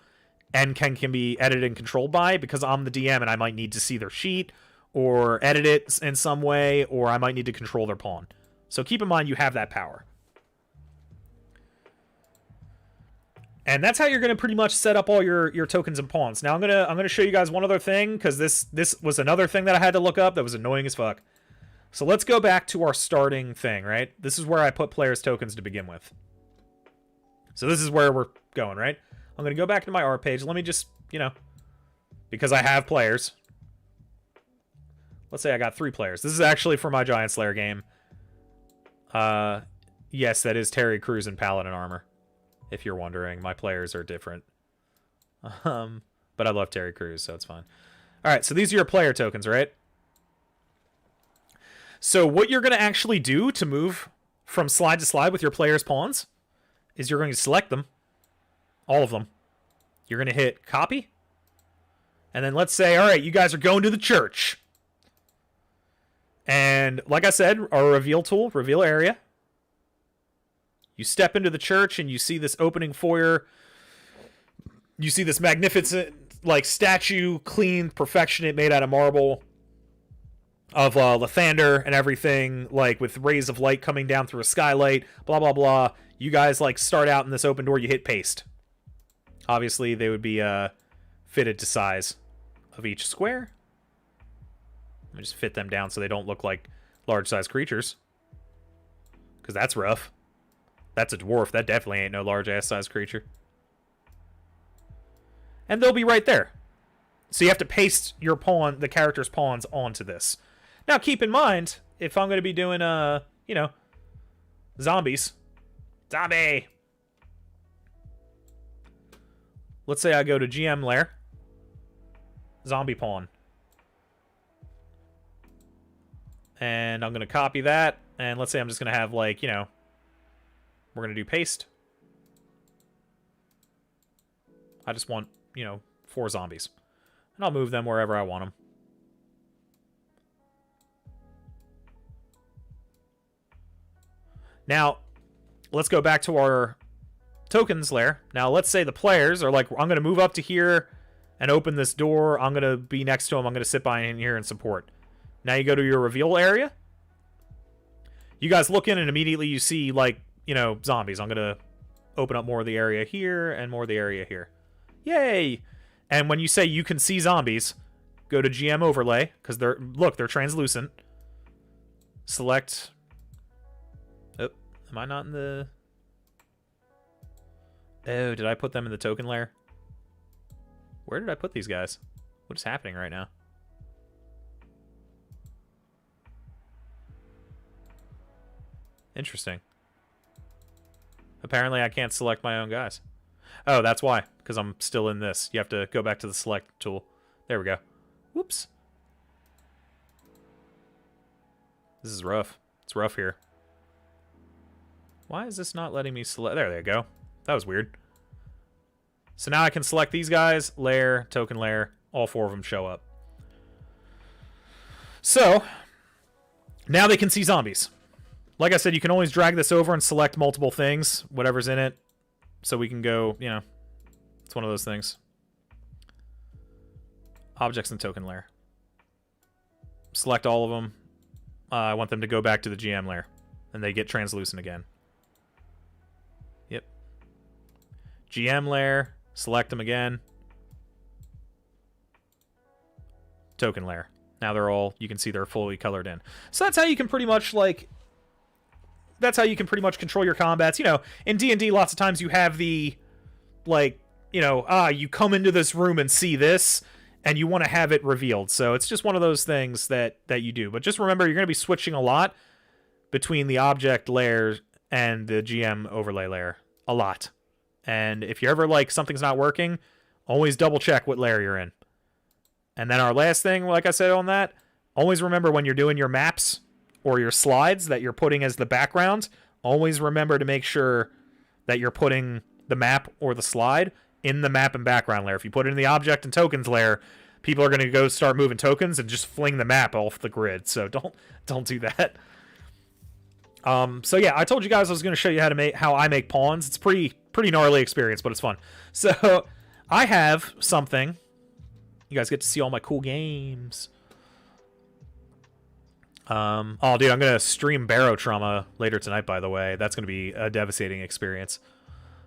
Speaker 1: and can be edited and controlled by, because I'm the DM and I might need to see their sheet or edit it in some way, or I might need to control their pawn. So keep in mind you have that power. And that's how you're going to pretty much set up all your tokens and pawns. Now I'm gonna show you guys one other thing, because this was another thing that I had to look up that was annoying as fuck. So let's go back to our starting thing, right? This is where I put players' tokens to begin with. So this is where we're going, right? I'm going to go back to my art page. Let me just, because I have players. Let's say I got 3 players. This is actually for my Giant Slayer game. Yes, that is Terry Crews in Paladin armor. If you're wondering, my players are different. But I love Terry Crews, so it's fine. All right, so these are your player tokens, right? So what you're going to actually do to move from slide to slide with your players' pawns is you're going to select them, all of them. You're going to hit copy. And then let's say, all right, you guys are going to the church. And like I said, our reveal tool, reveal area. You step into the church and you see this opening foyer. You see this magnificent, like, statue, clean, perfection, made out of marble of Lathander and everything, like, with rays of light coming down through a skylight, blah, blah, blah. You guys, like, start out in this open door, you hit paste. Obviously, they would be fitted to size of each square. Let me just fit them down so they don't look like large-sized creatures. Because that's rough. That's a dwarf. That definitely ain't no large-ass-sized creature. and they'll be right there. So you have to paste your pawn, the character's pawns, onto this. Now, keep in mind, if I'm going to be doing, you know, zombies. Zombie! Let's say I go to GM layer. Zombie pawn. And I'm going to copy that. And let's say I'm just going to have, like, you know, we're going to do paste. I just want, you know, 4 zombies. And I'll move them wherever I want them. Now, let's go back to our tokens layer. Now, let's say the players are like, I'm going to move up to here and open this door. I'm going to be next to them. I'm going to sit by in here and support. Now you go to your reveal area. You guys look in and immediately you see, like, you know, zombies. I'm going to open up more of the area here and more of the area here. Yay! And when you say you can see zombies, go to GM overlay, because they're translucent. Select... Oh, am I not in the... Oh, did I put them in the token layer? Where did I put these guys? What is happening right now? Interesting. Apparently I can't select my own guys. Oh, that's why. Because I'm still in this. You have to go back to the select tool. There we go. Whoops. This is rough. It's rough here. Why is this not letting me select? There you go. That was weird. So now I can select these guys. Layer, token layer. All 4 of them show up. So, now they can see zombies. Like I said, you can always drag this over and select multiple things. Whatever's in it. So we can go, you know, it's one of those things. Objects and token layer. Select all of them. I want them to go back to the GM layer. And they get translucent again. Yep. GM layer. Select them again. Token layer. Now they're all, you can see they're fully colored in. So that's how you can pretty much, like... That's how you can pretty much control your combats. You know, in D&D, lots of times you have the, like, you know, you come into this room and see this, and you want to have it revealed. So it's just one of those things that you do. But just remember, you're going to be switching a lot between the object layer and the GM overlay layer. A lot. And if you're ever like, something's not working, always double check what layer you're in. And then our last thing, like I said on that, always remember when you're doing your maps or your slides that you're putting as the background, always remember to make sure that you're putting the map or the slide in the map and background layer. If you put it in the object and tokens layer, people are going to go start moving tokens and just fling the map off the grid. So don't do that. So yeah, I told you guys I was going to show you how I make pawns. It's pretty gnarly experience, but it's fun. So I have something. You guys get to see all my cool games. Oh, dude, I'm going to stream Barrow Trauma later tonight, by the way. That's going to be a devastating experience.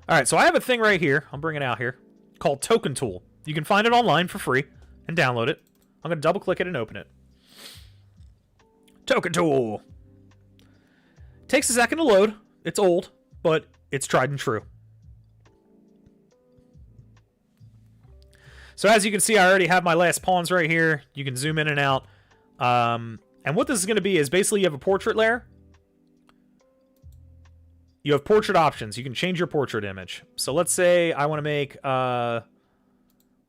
Speaker 1: All right, so I have a thing right here. I'll bring it out here. Called Token Tool. You can find it online for free and download it. I'm going to double-click it and open it. Token Tool. Takes a second to load. It's old, but it's tried and true. So as you can see, I already have my last pawns right here. You can zoom in and out. And what this is going to be is basically you have a portrait layer. You have portrait options. You can change your portrait image. So let's say I want to make... let's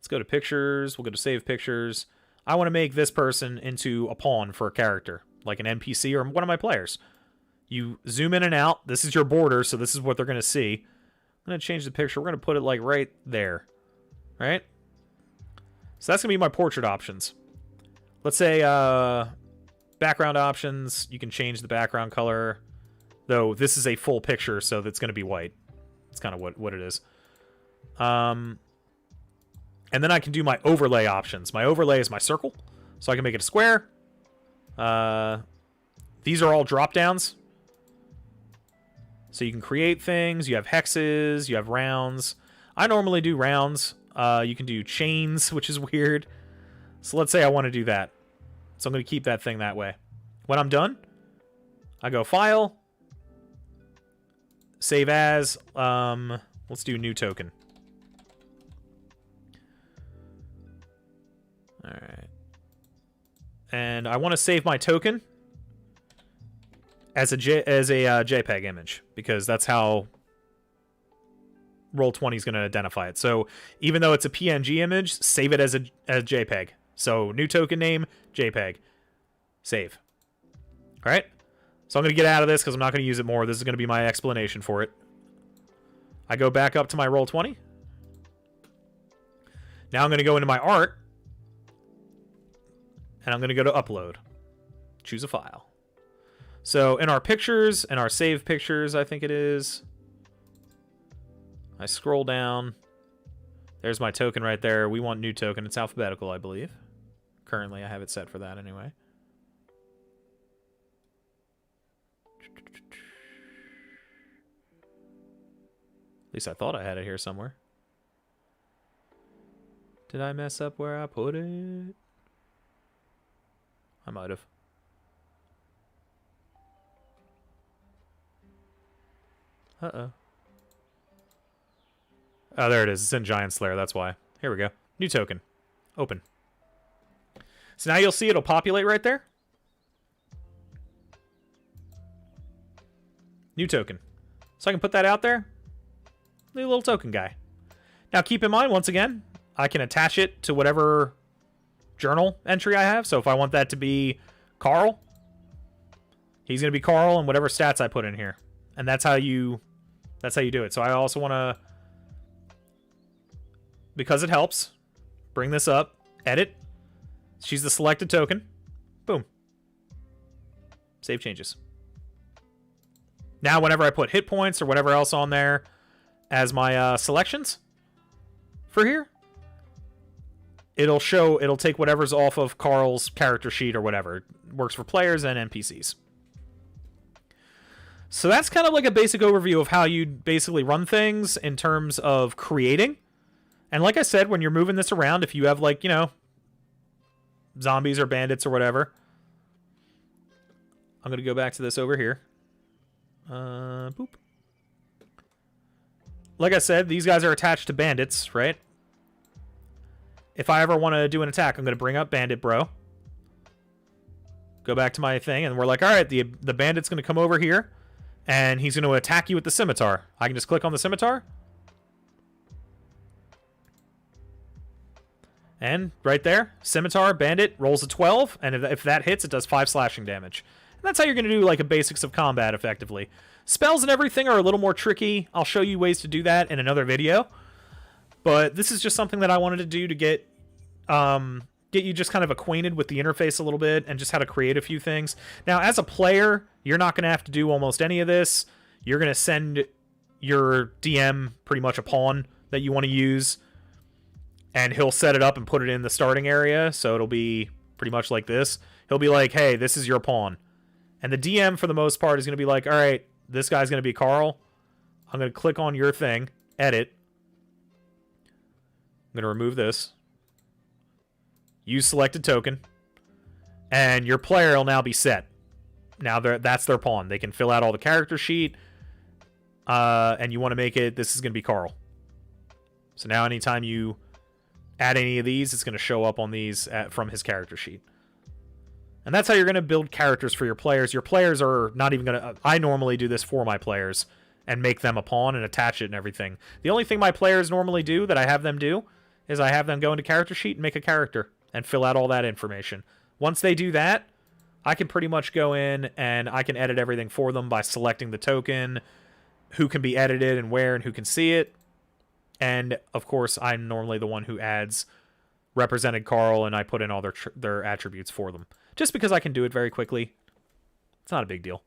Speaker 1: go to pictures. We'll go to save pictures. I want to make this person into a pawn for a character, like an NPC or one of my players. You zoom in and out. This is your border, so this is what they're going to see. I'm going to change the picture. We're going to put it like right there. Right? So that's going to be my portrait options. Let's say... background options, you can change the background color. Though this is a full picture, so that's going to be white. It's kind of what it is. And then I can do my overlay options. My overlay is my circle, so I can make it a square. These are all drop downs. So you can create things. You have hexes, you have rounds. I normally do rounds. You can do chains, which is weird. So let's say I want to do that. So I'm going to keep that thing that way. When I'm done, I go File, Save As. Let's do New Token. And I want to save my token as a JPEG image, because that's how Roll20 is going to identify it. So even though it's a PNG image, save it as a JPEG. So new token name, JPEG. Save. All right. So I'm going to get out of this because I'm not going to use it more. This is going to be my explanation for it. I go back up to my Roll20. Now I'm going to go into my art. And I'm going to go to upload. Choose a file. So in our pictures, and our save pictures, I think it is, I scroll down. There's my token right there. We want new token. It's alphabetical, I believe. Currently, I have it set for that anyway. At least I thought I had it here somewhere. Did I mess up where I put it? I might have. Uh-oh. Oh, there it is. It's in Giant Slayer, that's why. Here we go. New token. Open. So now you'll see it'll populate right there. New token. So I can put that out there. New little token guy. Now keep in mind, once again, I can attach it to whatever journal entry I have. So if I want that to be Carl, he's going to be Carl and whatever stats I put in here. And that's how you do it. So I also want to, because it helps, bring this up, edit. She's the selected token. Boom. Save changes. Now whenever I put hit points or whatever else on there as my selections for here, it'll take whatever's off of Carl's character sheet or whatever. It works for players and NPCs. So that's kind of like a basic overview of how you basically run things in terms of creating. And like I said, when you're moving this around, if you have, like, you know, zombies or bandits or whatever, I'm going to go back to this over here. Boop. Like I said, these guys are attached to bandits, right? If I ever want to do an attack, I'm going to bring up Bandit Bro. Go back to my thing, and we're like, all right, the bandit's going to come over here, and he's going to attack you with the scimitar. I can just click on the scimitar. And right there, scimitar, bandit, rolls a 12, and if that hits, it does 5 slashing damage. And that's how you're going to do, like, a basics of combat, effectively. Spells and everything are a little more tricky. I'll show you ways to do that in another video. But this is just something that I wanted to do to get you just kind of acquainted with the interface a little bit and just how to create a few things. Now, as a player, you're not going to have to do almost any of this. You're going to send your DM pretty much a pawn that you want to use, and he'll set it up and put it in the starting area, so it'll be pretty much like this. He'll be like, hey, this is your pawn. And the DM, for the most part, is going to be like, all right, this guy's going to be Carl. I'm going to click on your thing, edit. I'm going to remove this. Use selected token. And your player will now be set. Now that's their pawn. They can fill out all the character sheet. And you want to make it, this is going to be Carl. So now anytime you add any of these, it's going to show up on these from his character sheet. And that's how you're going to build characters for your players. Your players are not even going to... I normally do this for my players and make them a pawn and attach it and everything. The only thing my players normally do that I have them do is I have them go into character sheet and make a character and fill out all that information. Once they do that, I can pretty much go in and I can edit everything for them by selecting the token, who can be edited and where and who can see it. And, of course, I'm normally the one who adds represented Carl, and I put in all their attributes for them. Just because I can do it very quickly. It's not a big deal.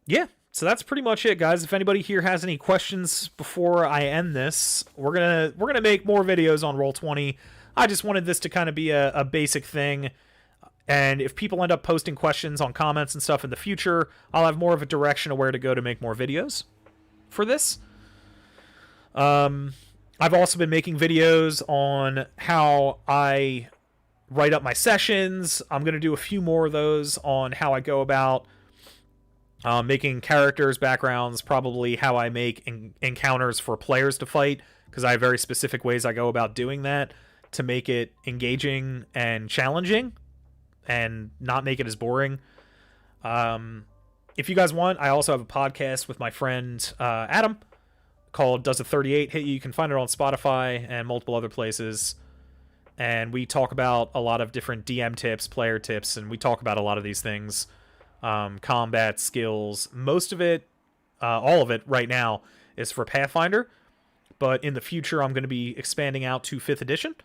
Speaker 1: Yeah, so that's pretty much it, guys. If anybody here has any questions before I end this, we're gonna make more videos on Roll20. I just wanted this to kind of be a basic thing. And if people end up posting questions on comments and stuff in the future, I'll have more of a direction of where to go to make more videos for this. I've also been making videos on how I write up my sessions. I'm going to do a few more of those on how I go about making characters, backgrounds, probably how I make encounters for players to fight, because I have very specific ways I go about doing that to make it engaging and challenging and not make it as boring. If you guys want, I also have a podcast with my friend Adam called Does a 38 Hit You? You can find it on Spotify and multiple other places. And we talk about a lot of different DM tips, player tips, and we talk about a lot of these things. Combat, skills. Most of it, all of it right now, is for Pathfinder. But in the future, I'm going to be expanding out to 5th edition.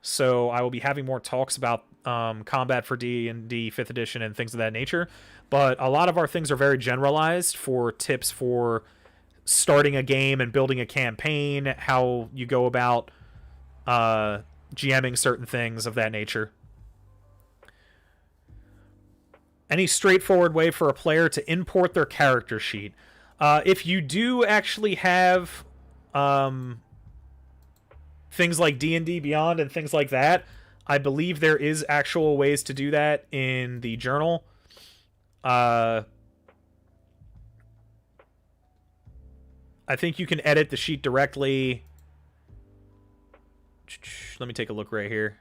Speaker 1: So I will be having more talks about combat for D&D 5th edition and things of that nature. But a lot of our things are very generalized for tips for starting a game and building a campaign, how you go about GMing certain things of that nature. Any straightforward way for a player to import their character sheet? If you do actually have things like D&D Beyond and things like that, I believe there is actual ways to do that in the journal. I think you can edit the sheet directly. Let me take a look right here.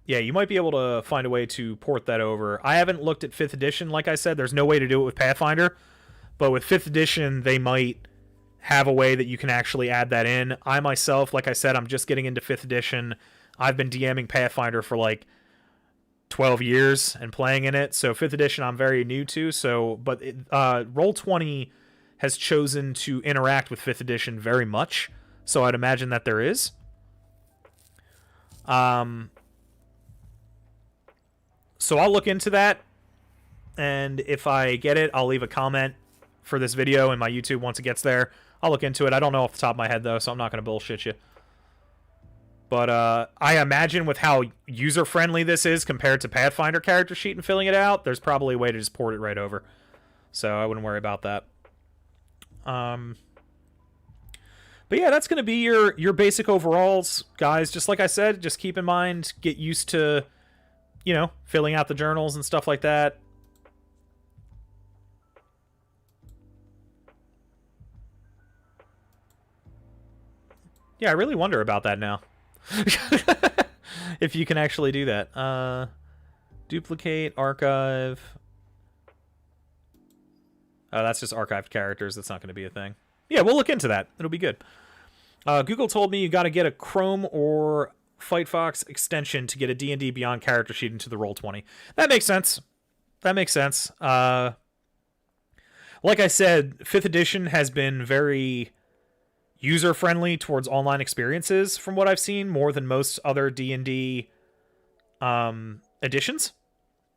Speaker 1: Yeah, you might be able to find a way to port that over. I haven't looked at 5th edition, like I said. There's no way to do it with Pathfinder. But with 5th edition, they might have a way that you can actually add that in. I myself, like I said, I'm just getting into 5th edition. I've been DMing Pathfinder for like 12 years and playing in it. So 5th edition I'm very new to. But Roll20 has chosen to interact with 5th edition very much. So I'd imagine that there is. So I'll look into that. And if I get it, I'll leave a comment for this video in my YouTube once it gets there. I'll look into it. I don't know off the top of my head, though, so I'm not going to bullshit you. But I imagine with how user-friendly this is compared to Pathfinder character sheet and filling it out, there's probably a way to just port it right over. So I wouldn't worry about that. But yeah, that's going to be your basic overalls, guys. Just like I said, just keep in mind, get used to, you know, filling out the journals and stuff like that. Yeah, I really wonder about that now. If you can actually do that. Duplicate, archive. Oh, that's just archived characters. That's not going to be a thing. Yeah, we'll look into that. It'll be good. Google told me you got to get a Chrome or Firefox extension to get a D&D Beyond character sheet into the Roll20. That makes sense. That makes sense. Like I said, 5th edition has been very user-friendly towards online experiences from what I've seen, more than most other D&D editions.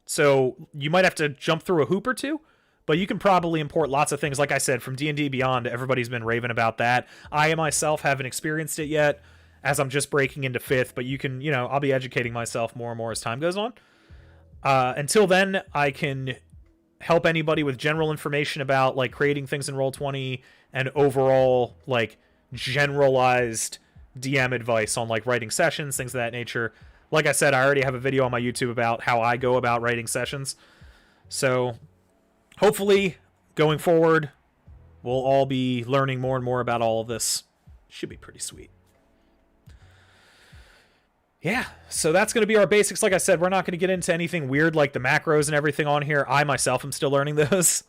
Speaker 1: So you might have to jump through a hoop or two, but you can probably import lots of things. Like I said, from D&D Beyond, everybody's been raving about that. I myself haven't experienced it yet, as I'm just breaking into 5th, but you can, you know, I'll be educating myself more and more as time goes on. Until then, I can help anybody with general information about, like, creating things in Roll20 and overall, like, generalized DM advice on, like, writing sessions, things of that nature. Like I said, I already have a video on my YouTube about how I go about writing sessions. So hopefully going forward, we'll all be learning more and more about all of this. Should be pretty sweet. Yeah, so that's going to be our basics. Like I said, we're not going to get into anything weird like the macros and everything on here. I myself am still learning those.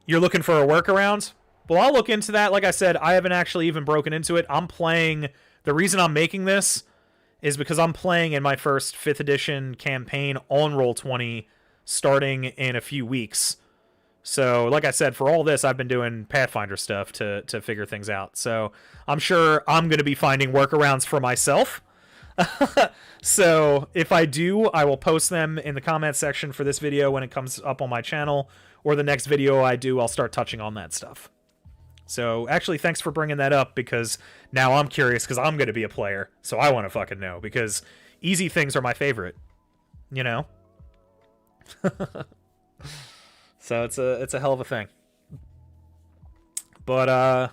Speaker 1: You're looking for a workaround? Well, I'll look into that. Like I said, I haven't actually even broken into it. I'm playing... The reason I'm making this is because I'm playing in my first 5th edition campaign on Roll20 starting in a few weeks. So, like I said, for all this, I've been doing Pathfinder stuff to figure things out. So, I'm sure I'm going to be finding workarounds for myself. So, if I do, I will post them in the comment section for this video when it comes up on my channel. Or the next video I do, I'll start touching on that stuff. So, actually, thanks for bringing that up, because now I'm curious, because I'm going to be a player. So, I want to fucking know, because easy things are my favorite. You know? So, it's a hell of a thing. But,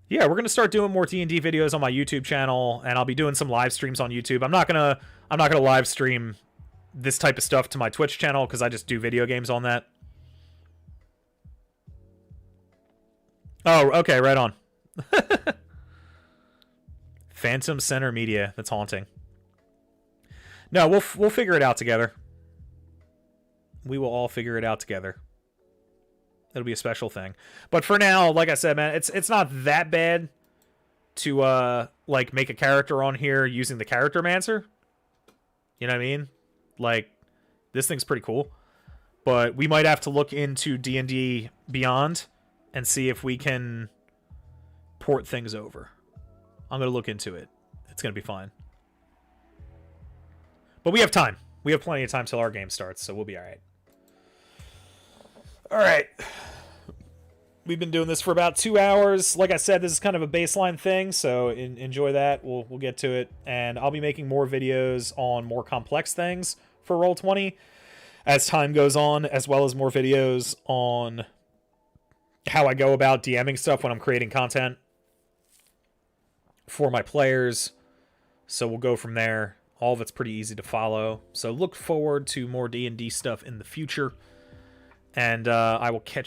Speaker 1: yeah, we're going to start doing more D&D videos on my YouTube channel, and I'll be doing some live streams on YouTube. I'm not going to live stream this type of stuff to my Twitch channel, because I just do video games on that. Oh, okay, right on. Phantom Center Media. That's haunting. No, we'll figure it out together. We will all figure it out together. It'll be a special thing. But for now, like I said, man, it's not that bad to like make a character on here using the Character Mancer. You know what I mean? Like, this thing's pretty cool. But we might have to look into D&D Beyond and see if we can port things over. I'm going to look into it. It's going to be fine. But we have time. We have plenty of time till our game starts, so we'll be all right. All right. We've been doing this for about 2 hours. Like I said, this is kind of a baseline thing, so enjoy that. We'll get to it. And I'll be making more videos on more complex things for Roll20 as time goes on, as well as more videos on how I go about DMing stuff when I'm creating content for my players. So we'll go from there. All of it's pretty easy to follow. So look forward to more D&D stuff in the future. And I will catch